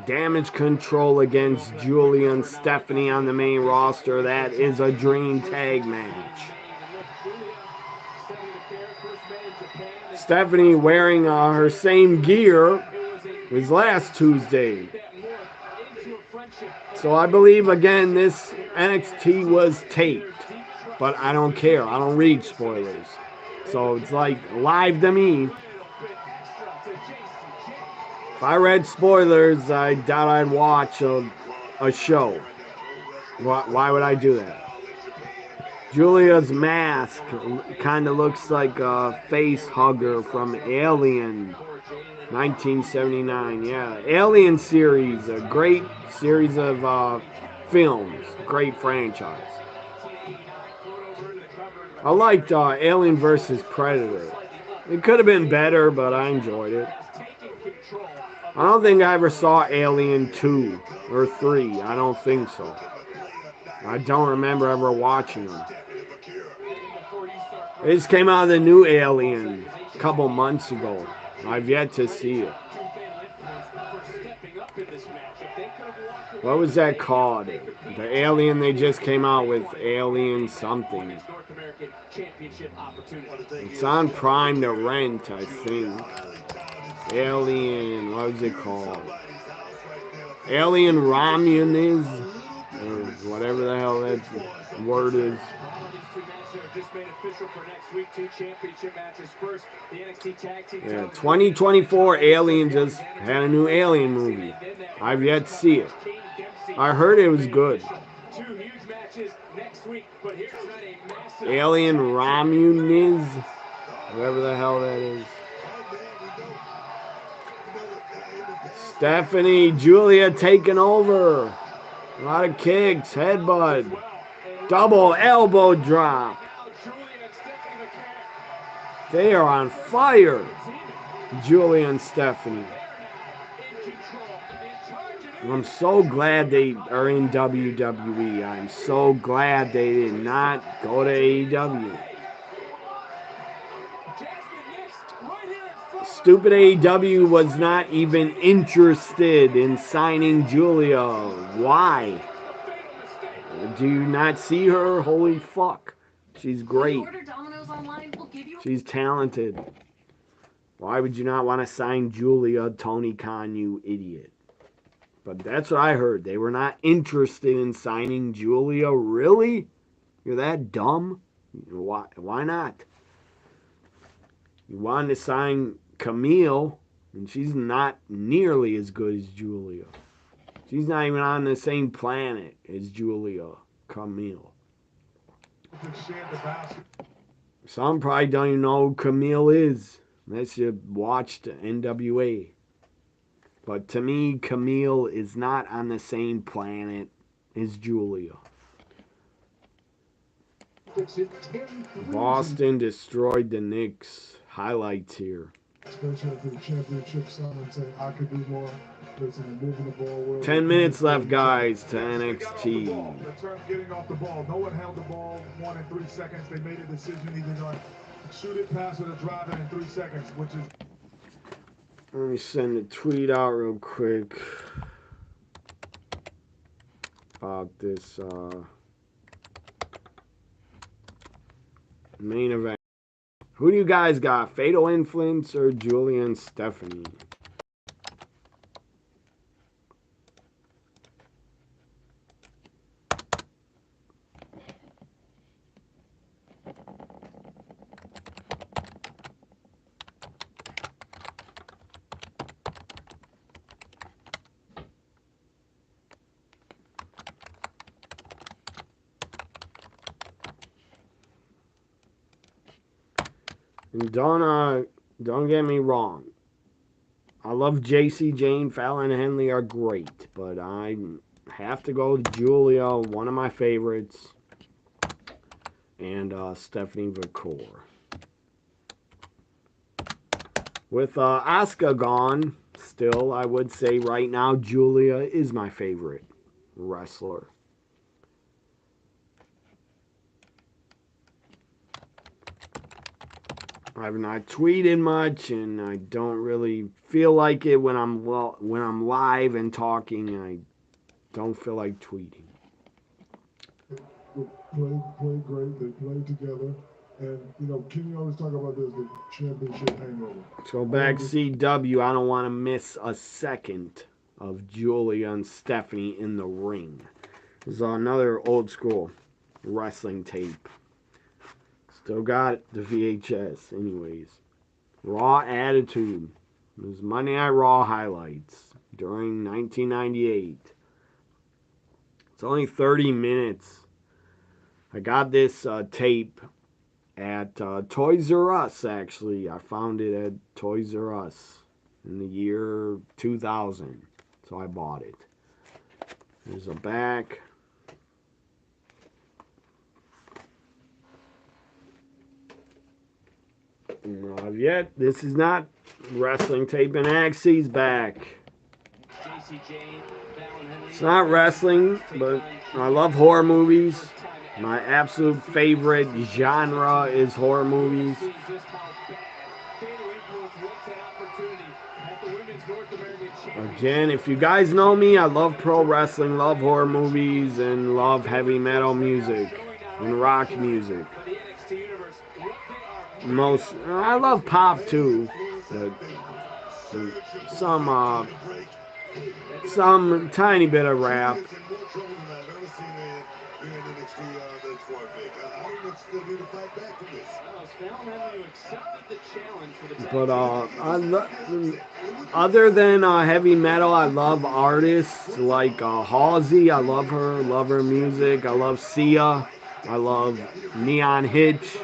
Damage Control against Giulia and Stephanie on the main roster. That is a dream tag match. Stephanie wearing her same gear as last Tuesday. So I believe, again, this NXT was taped. But I don't care. I don't read spoilers. So it's like live to me. If I read spoilers, I doubt I'd watch a show. Why would I do that? Giulia's mask kind of looks like a face hugger from Alien, 1979. Yeah, Alien series, a great series of films, great franchise. I liked Alien vs. Predator. It could have been better, but I enjoyed it. I don't think I ever saw Alien 2 or 3. I don't think so. I don't remember ever watching them. It just came out of the new Alien a couple months ago. I've yet to see it. What was that called? The alien they just came out with, Alien something. It's on Prime to rent, I think. Alien, what was it called? Alien Romulans, or whatever the hell that word is. Yeah, 2024 Alien just had a new Alien movie. I've yet to see it. I heard it was good. Alien Romulans, whatever the hell that is. Stephanie, Giulia taking over. A lot of kicks, headbutt, double elbow drop. They are on fire, Giulia and Stephanie. I'm so glad they are in WWE. I'm so glad they did not go to AEW. Stupid AEW was not even interested in signing Giulia. Why? Do you not see her? Holy fuck. She's great. She's talented. Why would you not want to sign Giulia, Tony Khan, you idiot? But that's what I heard. They were not interested in signing Giulia. Really? You're that dumb? Why not? You wanted to sign Camille, and she's not nearly as good as Giulia. She's not even on the same planet as Giulia, Camille. Some probably don't even know who Camille is, unless you watched NWA. But to me, Camille is not on the same planet as Giulia. Boston destroyed the Knicks. Highlights here. 10 minutes left, guys, to NXT. Getting off the ball. No one held the ball more than 3 seconds. They made a decision either going to shoot it, pass it, or drive it in 3 seconds, which is... Let me send a tweet out real quick about this main event. Who do you guys got? Fatal Influence or Giulia and Stephanie? And don't get me wrong. I love Jacy, Jayne, Fallon, and Henley are great, but I have to go with Giulia, one of my favorites, and Stephanie Vacour. With Asuka gone, still, I would say right now Giulia is my favorite wrestler. I've not tweeted much, and I don't really feel like it when I'm live and talking. I don't feel like tweeting. Play great. They play together, and you know, Kenny always talk about this, the championship hangover. So back CW, I don't want to miss a second of Giulia and Stephanie in the ring. This is another old school wrestling tape. Still got the VHS, anyways. Raw Attitude. It was Monday Night Raw highlights during 1998. It's only 30 minutes. I got this tape at Toys R Us, actually. I found it at Toys R Us in the year 2000. So I bought it. There's a back. Not yet. This is not wrestling tape, and NXT's back. It's not wrestling, but I love horror movies. My absolute favorite genre is horror movies. Again, if you guys know me, I love pro wrestling, love horror movies, and love heavy metal music and rock music. I love pop too, but some tiny bit of rap. But other than heavy metal, I love artists like Halsey. I love her music. I love Sia. I love Neon Hitch.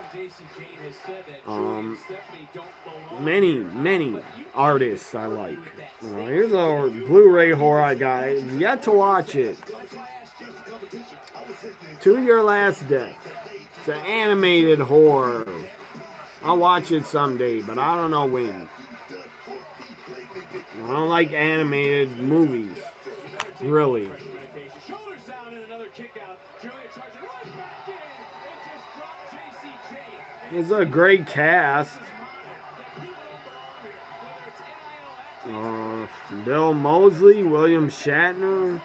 Many artists I like. Here's a Blu-ray horror I got. I've yet to watch it. To Your Last Death. It's an animated horror. I'll watch it someday, but I don't know when. I don't like animated movies. Really. It's a great cast. Bill Moseley, William Shatner.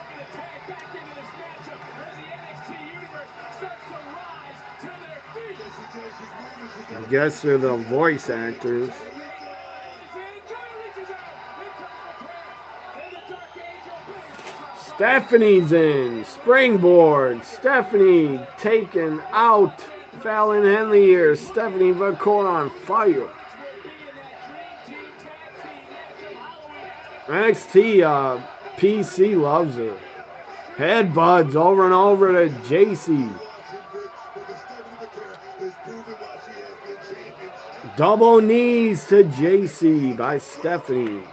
I guess they're the voice actors. Stephanie's in. Springboard. Stephanie taken out. Fallon Henley here. Stephanie McCoy on fire. NXT PC loves her. Headbutts over and over to Jacy. Double knees to Jacy by Stephanie.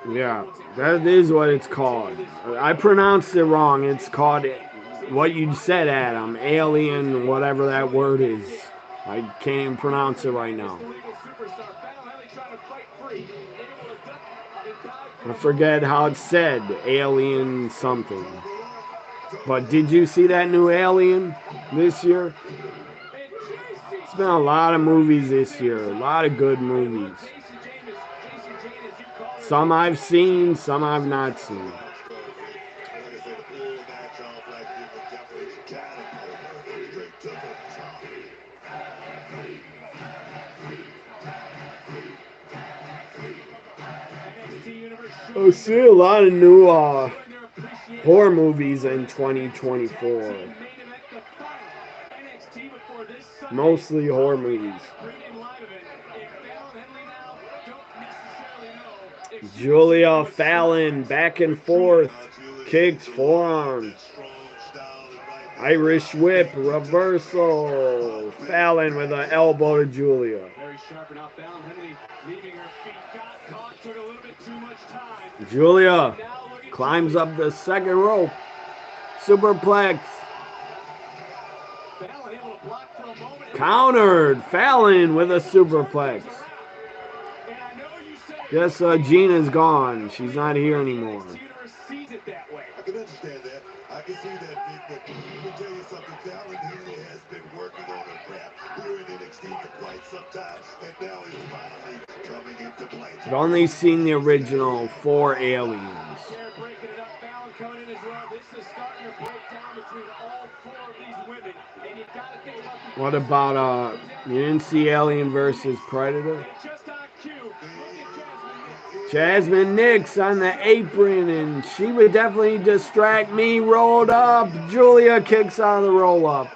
Yeah, that is what it's called. I pronounced it wrong. It's called what you said, Adam. Alien, whatever that word is. I can't even pronounce it right now. I forget how it's said. Alien something. But did you see that new Alien this year? It's been a lot of movies this year. A lot of good movies. Some I've seen, some I've not seen. I see a lot of new horror movies in 2024. Mostly horror movies. Giulia, Fallon, back and forth, kicks, forearms, Irish whip, reversal. Fallon with an elbow to Giulia. Giulia climbs up the second rope, superplex. Countered, Fallon with a superplex. Yes, Gina's gone. She's not here anymore. I can understand that. I can see that. But let me tell you something. Fallon Henley has been working on her craft here in NXT for quite some time, and now he's finally coming into play. I've only seen the original 4 Aliens. What about you didn't see Alien versus Predator? Jasmine Nix on the apron, and she would definitely distract me. Rolled up. Giulia kicks out of the roll up.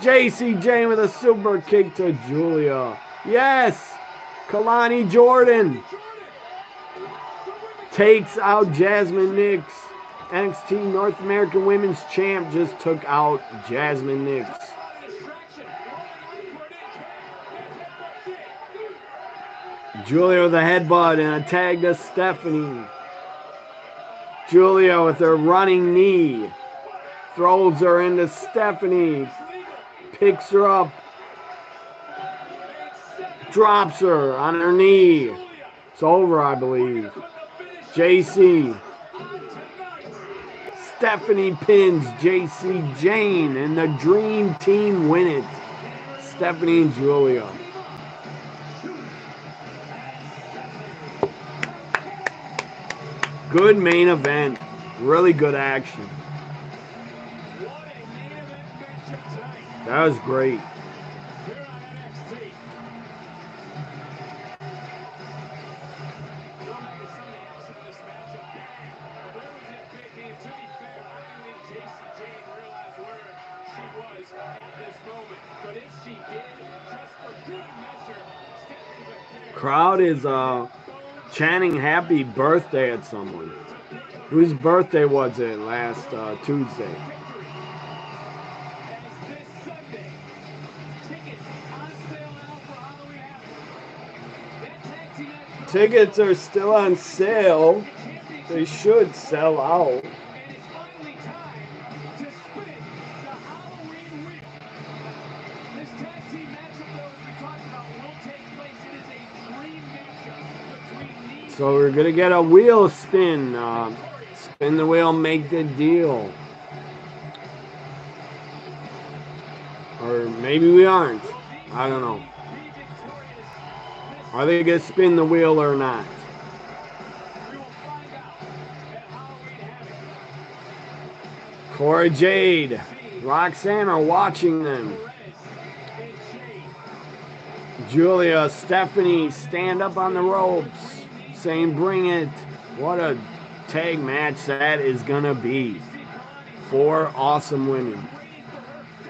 Jayne with a super kick to Giulia. Yes! Kalani Jordan takes out Jasmine Nix. NXT North American Women's Champ just took out Jasmine Nix. Giulia with a headbutt and a tag to Stephanie. Giulia with her running knee. Throws her into Stephanie. Picks her up. Drops her on her knee. It's over, I believe. Jacy Stephanie pins Jacy, Jayne, and the Dream Team win it. Stephanie and Giulia. Good main event. Really good action. That was great. Crowd is chanting happy birthday at someone. Whose birthday was it last Tuesday? Tickets are still on sale. They should sell out. So we're going to get a wheel spin. Spin the wheel, make the deal. Or maybe we aren't. I don't know. Are they going to spin the wheel or not? Cora Jade, Roxanne are watching them. Giulia, Stephanie stand up on the ropes, saying bring it. What a tag match that is going to be. 4 awesome women.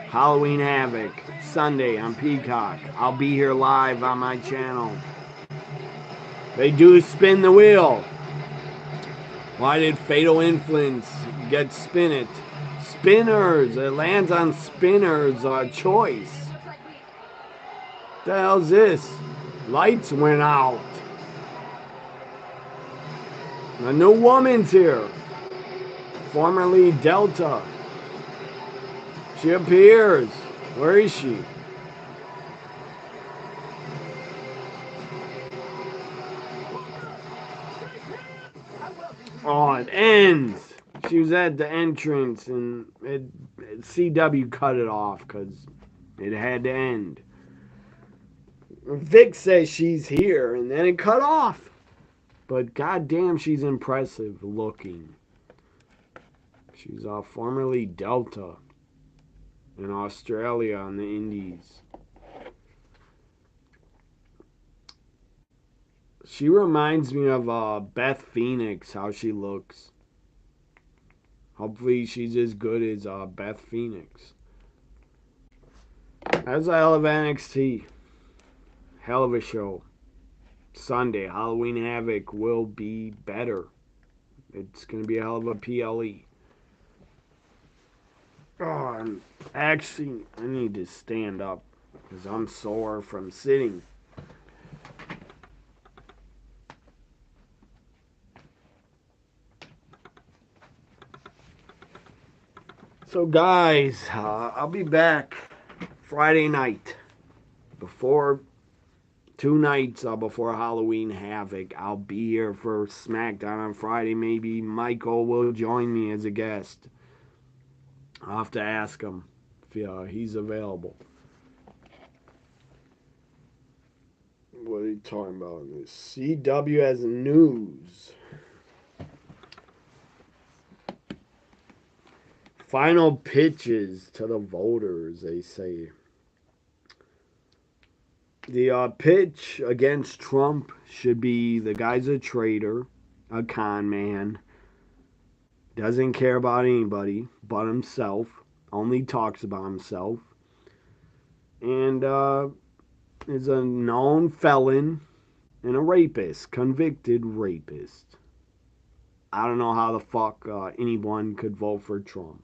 Halloween Havoc, Sunday on Peacock. I'll be here live on my channel. They do spin the wheel. Why did Fatal Influence get spin it? Spinners. It lands on spinners. Choice. What the hell's this? Lights went out. A new woman's here. Formerly Delta. She appears. Where is she? Oh, it ends. She was at the entrance and CW cut it off because it had to end. Vic says she's here and then it cut off. But goddamn, she's impressive looking. She's formerly Delta in Australia on the Indies. She reminds me of Beth Phoenix, how she looks. Hopefully she's as good as Beth Phoenix. That's a hell of NXT. Hell of a show. Sunday, Halloween Havoc will be better. It's going to be a hell of a PLE. Oh, actually, I need to stand up because I'm sore from sitting. So guys, I'll be back Friday night before 2 nights before Halloween Havoc. I'll be here for SmackDown on Friday. Maybe Michael will join me as a guest. I'll have to ask him if he's available. What are you talking about? CW has news. Final pitches to the voters, they say. The pitch against Trump should be the guy's a traitor, a con man, doesn't care about anybody but himself, only talks about himself, and is a known felon and a rapist, convicted rapist. I don't know how the fuck anyone could vote for Trump.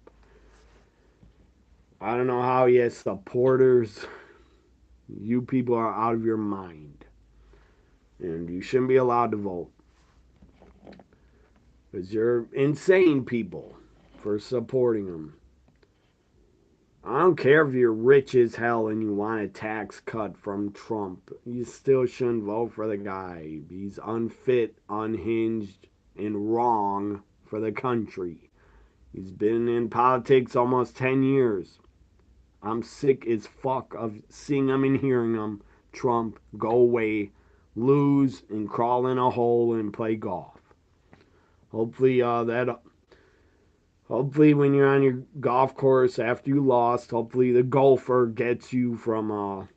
I don't know how he has supporters. You people are out of your mind. And you shouldn't be allowed to vote. Because you're insane people for supporting him. I don't care if you're rich as hell and you want a tax cut from Trump. You still shouldn't vote for the guy. He's unfit, unhinged, and wrong for the country. He's been in politics almost 10 years. I'm sick as fuck of seeing him and hearing him. Trump, go away, lose, and crawl in a hole and play golf. Hopefully Hopefully when you're on your golf course after you lost, hopefully the golfer gets you from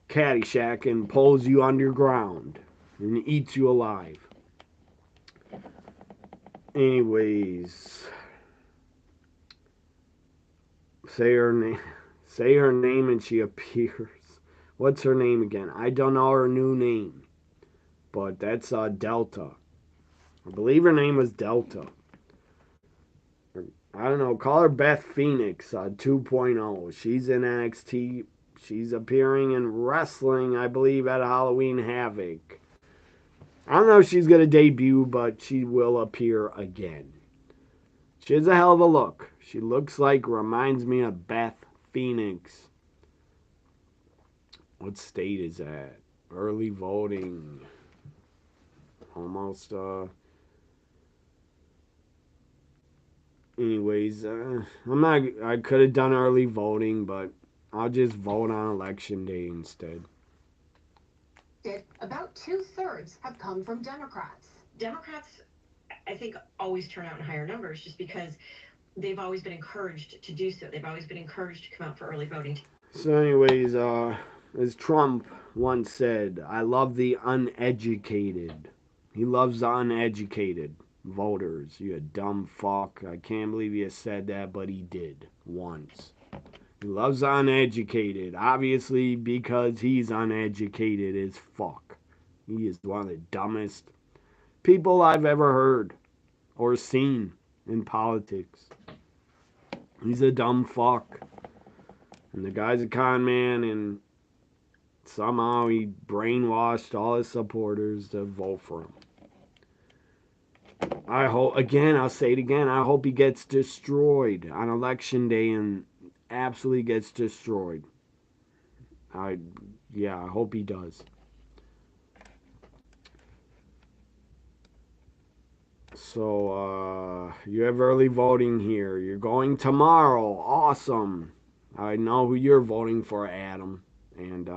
Caddyshack and pulls you underground and eats you alive. Anyways, say her name and she appears. What's her name again? I don't know her new name, but that's Delta. I believe her name was Delta. I don't know. Call her Beth Phoenix 2.0. She's in NXT. She's appearing in wrestling, I believe, at Halloween Havoc. I don't know if she's going to debut, but she will appear again. She has a hell of a look. She reminds me of Beth Phoenix. What state is that? Early voting. Almost, anyways, I could have done early voting, but I'll just vote on election day instead. About 2/3 have come from Democrats. Democrats, I think, always turn out in higher numbers just because they've always been encouraged to do so. They've always been encouraged to come out for early voting. So anyways, as Trump once said, I love the uneducated. He loves the uneducated voters. You dumb fuck. I can't believe you said that, but he did once. He loves the uneducated, obviously because he's uneducated as fuck. He is one of the dumbest people I've ever heard or seen in politics. He's a dumb fuck. And the guy's a con man, and somehow he brainwashed all his supporters to vote for him. I'll say it again, I hope he gets destroyed on election day and absolutely gets destroyed. I hope he does. So, you have early voting here. You're going tomorrow. Awesome. I know who you're voting for, Adam. And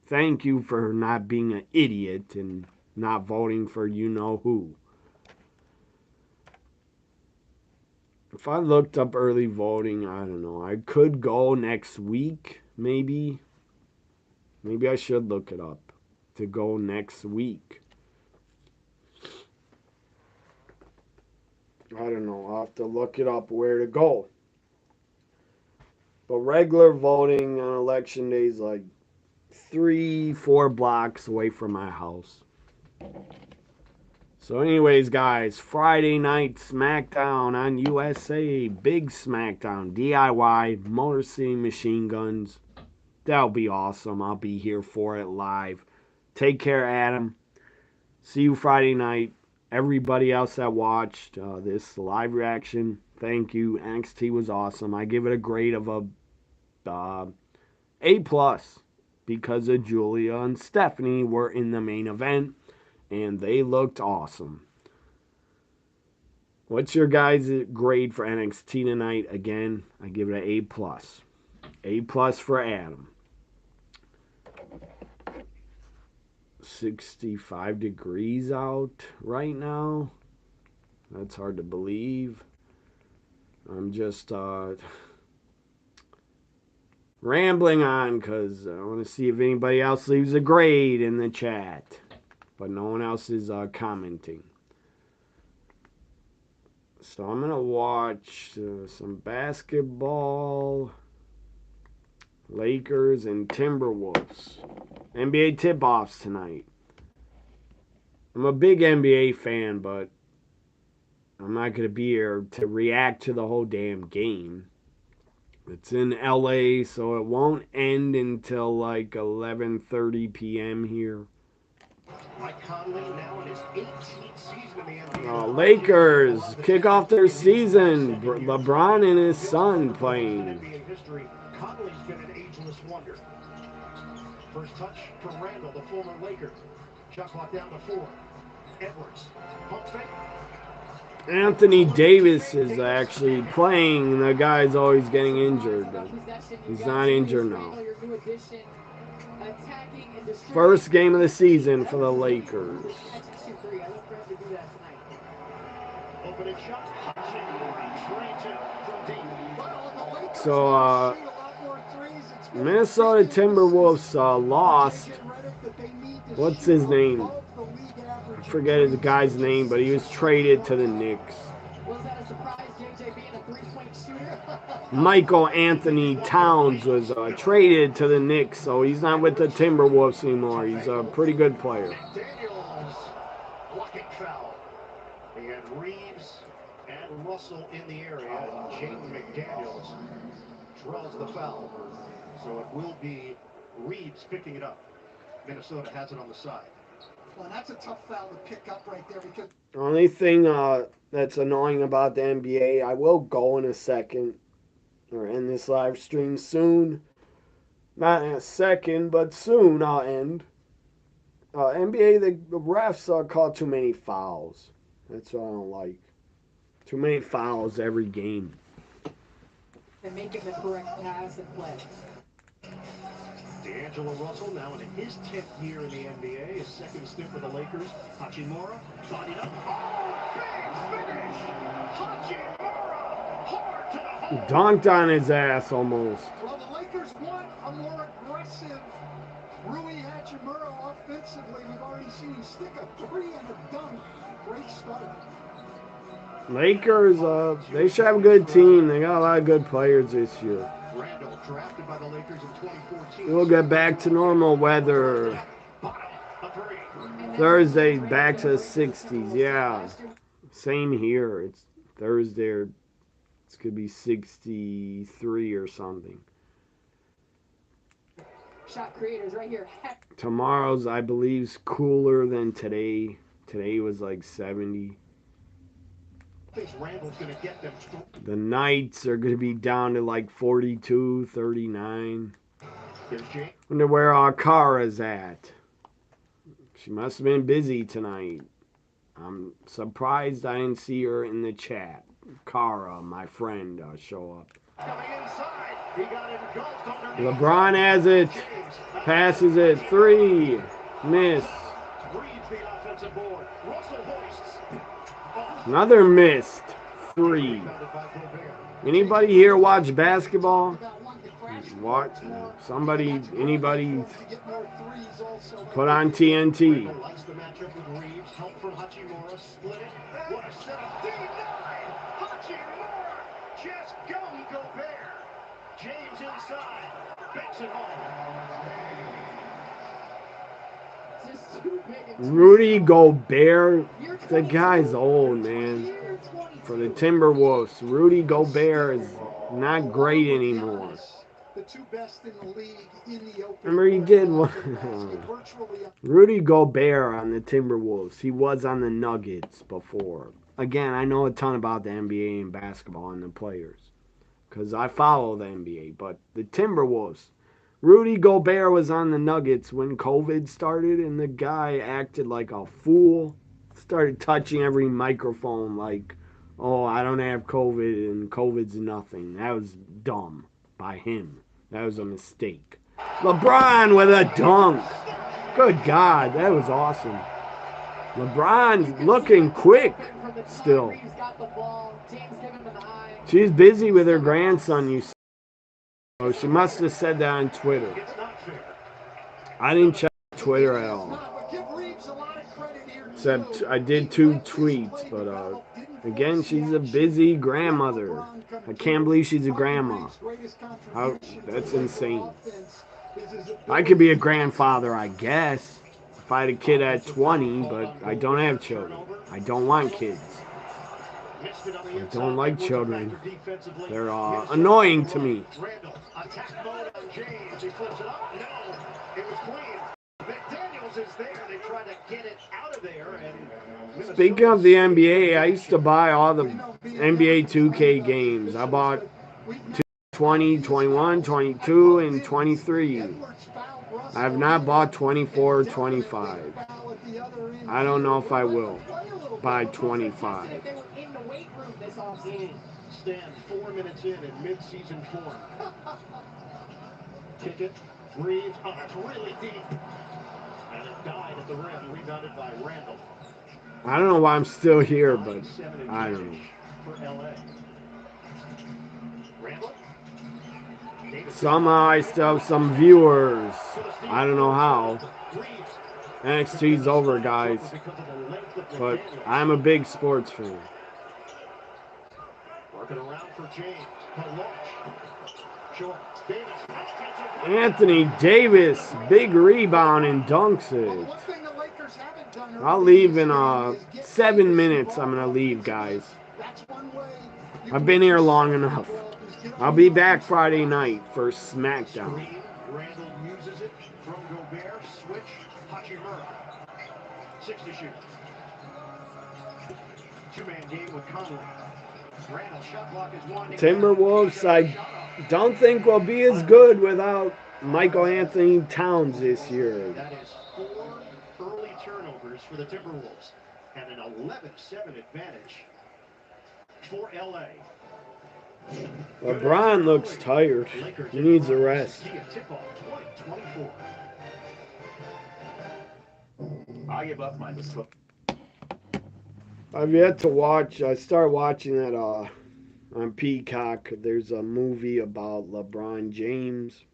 thank you for not being an idiot and not voting for you-know-who. If I looked up early voting, I don't know. I could go next week, maybe. Maybe I should look it up to go next week. I don't know. I'll have to look it up where to go. But regular voting on election day is like 3-4 blocks away from my house. So anyways, guys, Friday night SmackDown on USA. Big SmackDown. DIY, Motor City Machine Guns. That'll be awesome. I'll be here for it live. Take care, Adam. See you Friday night. Everybody else that watched this live reaction, thank you. NXT was awesome. I give it a grade of a A+, because of Giulia and Stephanie were in the main event, and they looked awesome. What's your guys' grade for NXT tonight? Again, I give it an A+. A+ for Adam. 65 degrees out right now. That's hard to believe. I'm just rambling on because I want to see if anybody else leaves a grade in the chat. But no one else is commenting. So I'm going to watch some basketball. Lakers and Timberwolves. NBA tip-offs tonight. I'm a big NBA fan, but I'm not going to be here to react to the whole damn game. It's in LA, so it won't end until like 11:30 p.m. here. Lakers kick off their season. LeBron and his son playing. Conley's been an ageless wonder. First touch for Randall, the former Laker. Shot clock down to 4. Edwards, pump fake. Anthony Davis is actually playing. The guy's always getting injured. He's not injured now. First game of the season for the Lakers. So, Minnesota Timberwolves lost. What's his name? I forget the guy's name, but he was traded to the Knicks. Michael Anthony Towns was traded to the Knicks, so he's not with the Timberwolves anymore. He's a pretty good player. They had Reeves and Russell in the area, and Jayne McDaniels draws the foul. So it will be Reeves picking it up. Minnesota has it on the side. Well, that's a tough foul to pick up right there because the only thing that's annoying about the NBA, I will go in a second or end this live stream soon. Not in a second, but soon I'll end. NBA, the refs call too many fouls. That's what I don't like. Too many fouls every game. And making the correct pass and play. D'Angelo Russell now in his 10th year in the NBA, his second stint for the Lakers. Hachimura, bodied up. Oh, big finish! Hachimura, hard to the hole. Dunked on his ass almost. Well, the Lakers want a more aggressive Rui Hachimura offensively. We've already seen him stick a three and a dunk. Great start. Lakers, they should have a good team. They got a lot of good players this year. Randall, drafted by the Lakers in 2014. We'll get back to normal weather. Thursday, back to the 60s. Yeah, same here. It's Thursday. It's going to be 63 or something. Shot creators right here. Tomorrow's, I believe, cooler than today. Today was like 70. The nights are going to be down to like 42, 39. Wonder where our Kara's at. She must have been busy tonight. I'm surprised I didn't see her in the chat. Kara, my friend, show up. LeBron has it. Passes it. 3. Miss. Another missed 3. Anybody here watch basketball? What? Somebody, anybody put on TNT. James inside, banks it home. Rudy Gobert, the guy's old, man. For the Timberwolves, Rudy Gobert is not great anymore. Remember he did one. Rudy Gobert on the Timberwolves. He was on the Nuggets before. Again, I know a ton about the NBA and basketball and the players because I follow the NBA. But the Timberwolves, Rudy Gobert was on the Nuggets when COVID started, and the guy acted like a fool. Started touching every microphone like, oh, I don't have COVID, and COVID's nothing. That was dumb by him. That was a mistake. LeBron with a dunk. Good God, that was awesome. LeBron's looking quick still. She's busy with her grandson, you see. Oh, she must have said that on Twitter. I didn't check Twitter at all. Except I did 2 tweets, but again, she's a busy grandmother. I can't believe she's a grandma. That's insane. I could be a grandfather, I guess, if I had a kid at 20, but I don't have children. I don't want kids. I don't like children. They're annoying to me. Speaking of the NBA, I used to buy all the NBA 2K games. I bought 20, 21, 22, and 23. I have not bought 24 or 25. I don't know if I will buy 25. weight room this offseason. Stand 4 minutes in mid-season form. Kick it, breathe. Oh, that's really deep. And it died at the rim, rebounded by Randall. I don't know why I'm still here, but I don't know. For LA. Randall. Somehow I still have some viewers. I don't know how. NXT's over, guys. But I'm a big sports fan. Working around for James. Short. Anthony Davis, big rebound and dunks it. I'll leave in 7 minutes. I'm going to leave, guys. I've been here long enough. I'll be back Friday night for SmackDown. Randall uses it from Gobert. Switch. Hachimura. 6 to shoot. Two-man game with Conley. Randall shot clock is winding. Timberwolves, I don't think will be as good without Michael Anthony Towns this year. That is 4 early turnovers for the Timberwolves and an 11-7 advantage for LA. LeBron looks tired. He needs a rest. I give up my I've yet to watch. I started watching that on Peacock. There's a movie about LeBron James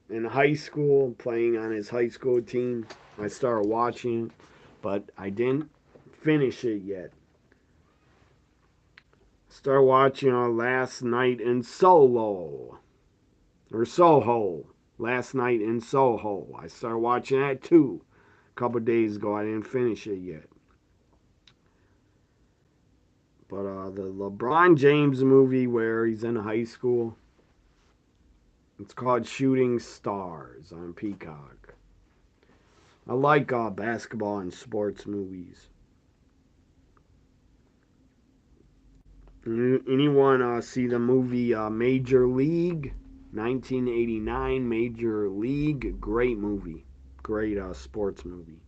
in high school, playing on his high school team. I started watching it, but I didn't finish it yet. Started watching Last Night in Soho. Last Night in Soho. I started watching that too a couple days ago. I didn't finish it yet. But the LeBron James movie where he's in high school, it's called Shooting Stars on Peacock. I like basketball and sports movies. Anyone see the movie Major League? 1989 Major League. Great movie. Great sports movie.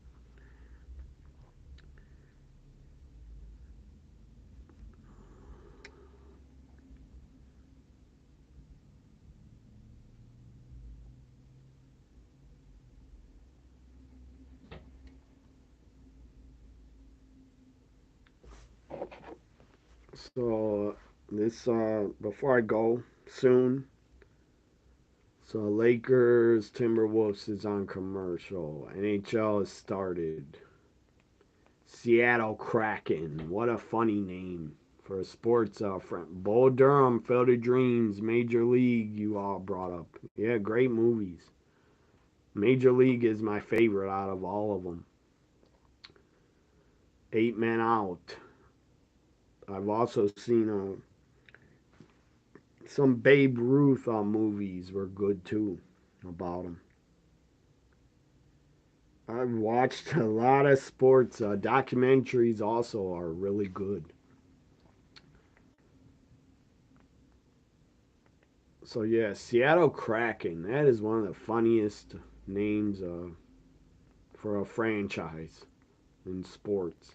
So this before I go soon. So Lakers Timberwolves is on commercial. NHL has started. Seattle Kraken. What a funny name for a sports friend. Bull Durham, Field of Dreams, Major League. You all brought up. Yeah, great movies. Major League is my favorite out of all of them. 8 Men Out. I've also seen some Babe Ruth movies were good too about him. I've watched a lot of sports documentaries also are really good. So yeah, Seattle Kraken. That is one of the funniest names for a franchise in sports.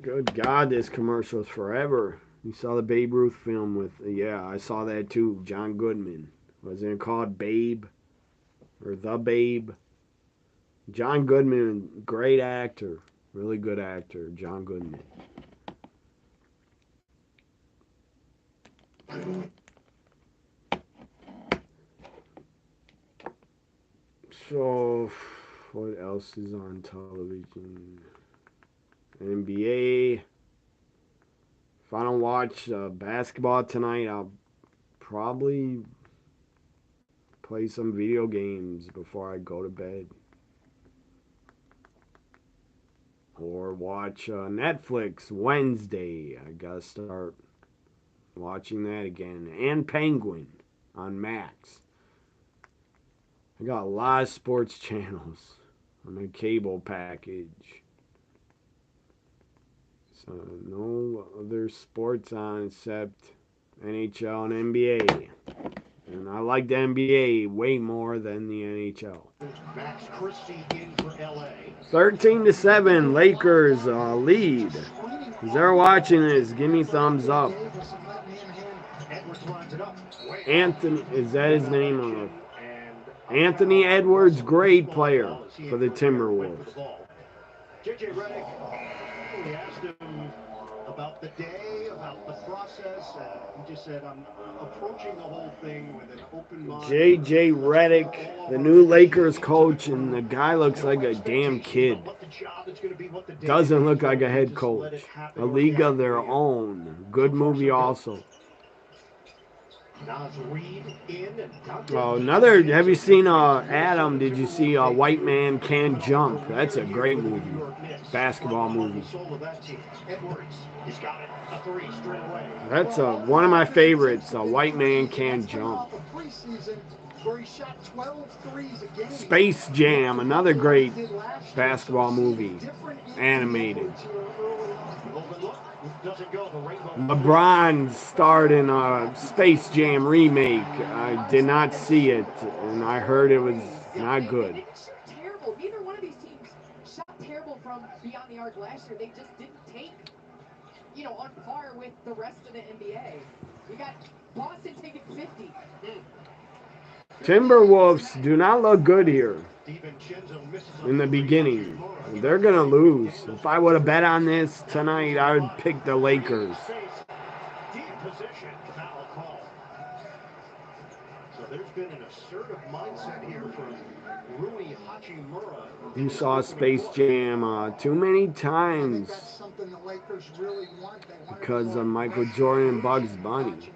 Good God, this commercial is forever. You saw the Babe Ruth film with, yeah, I saw that too. John Goodman. Wasn't it called Babe? Or The Babe? John Goodman, great actor. Really good actor, John Goodman. So, what else is on television? NBA. If I don't watch basketball tonight, I'll probably play some video games before I go to bed. Or watch Netflix Wednesday. I gotta start watching that again. And Penguin on Max. I got a lot of sports channels on my cable package. So no other sports on except NHL and NBA. And And I like the NBA way more than the NHL. Max Christie in for LA. 13-7, Lakers lead. If they're watching this, give me thumbs up. Edwards lines it up. Anthony, is that his name? Anthony Edwards, great player for the Timberwolves. JJ Redick, we asked him about the day, about the process. He just said, I'm approaching the whole thing with an open mind. JJ Redick, the new Lakers coach, and the guy looks like a damn kid. Doesn't look like a head coach. A League of Their Own. Good movie also. Oh, another, have you seen Adam, did you see White Man Can't Jump? That's a great movie. Basketball movie. That's one of my favorites, White Man Can't Jump. Space Jam, another great basketball movie. Animated. LeBron starred in a Space Jam remake. I did not see it, and I heard it was not good. It's terrible. Neither one of these teams shot terrible from beyond the arc last year. They just didn't take, on par with the rest of the NBA. We got Boston taking 50. Timberwolves do not look good here in the beginning. They're going to lose. If I would have bet on this tonight, I would pick the Lakers. So there's been an assertive mindset here from Rui Hachimura. You saw Space Jam too many times because of Michael Jordan and Bugs Bunny.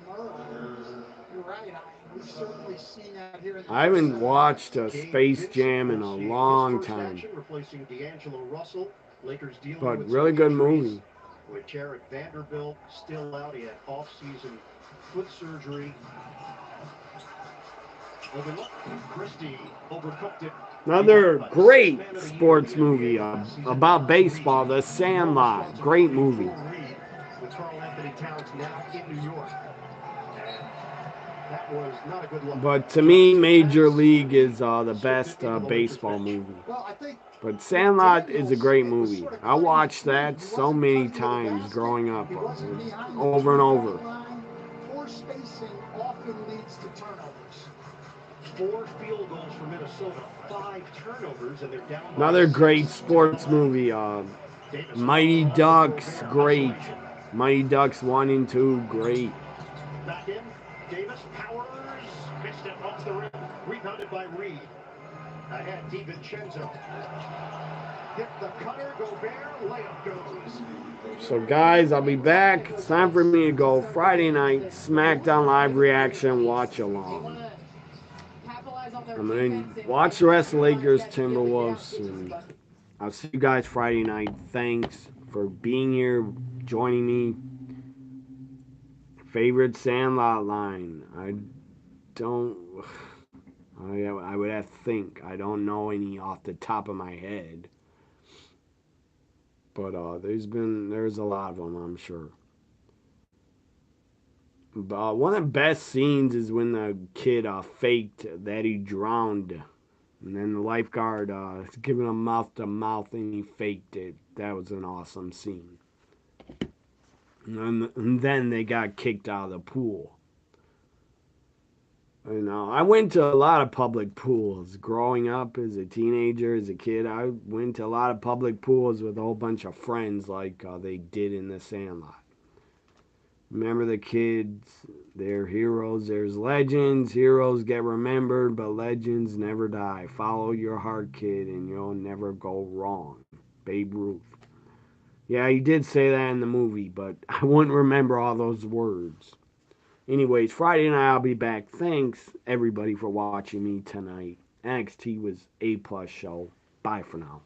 I haven't watched a Space Jam in a long time. But really good movie. With Jared Vanderbilt still out, he had off-season foot surgery. Christie overcooked it. Another great sports movie about baseball, The Sandlot. Great movie. With Carl Anthony Towns now in New York. That was not a good look. But to me, Major League is the best baseball movie. But Sandlot is a great movie. I watched that so many times growing up, over and over. Poor spacing often leads to turnovers. 4 field goals for Minnesota, 5 turnovers, and they're down. Another great sports movie, Mighty Ducks, great. Mighty Ducks 1 and 2, great. Back in, Davis powers, missed it off the rim, rebounded by Reed. Ahead, DiVincenzo. Hit the cutter, Gobert, layup goes. So guys, I'll be back. It's time for me to go Friday night SmackDown Live Reaction Watch Along. I'm going to watch the rest of Lakers Timberwolves, and I'll see you guys Friday night. Thanks for being here, joining me. Favorite Sandlot line? I would have to think. I don't know any off the top of my head. But there's a lot of them, I'm sure. But one of the best scenes is when the kid faked that he drowned. And then the lifeguard giving him mouth to mouth and he faked it. That was an awesome scene. And then they got kicked out of the pool. I went to a lot of public pools. Growing up as a teenager, as a kid, I went to a lot of public pools with a whole bunch of friends like they did in The Sandlot. Remember the kids, they're heroes. There's legends. Heroes get remembered, but legends never die. Follow your heart, kid, and you'll never go wrong. Babe Ruth. Yeah, he did say that in the movie, but I wouldn't remember all those words. Anyways, Friday night I'll be back. Thanks, everybody, for watching me tonight. NXT was A+ show. Bye for now.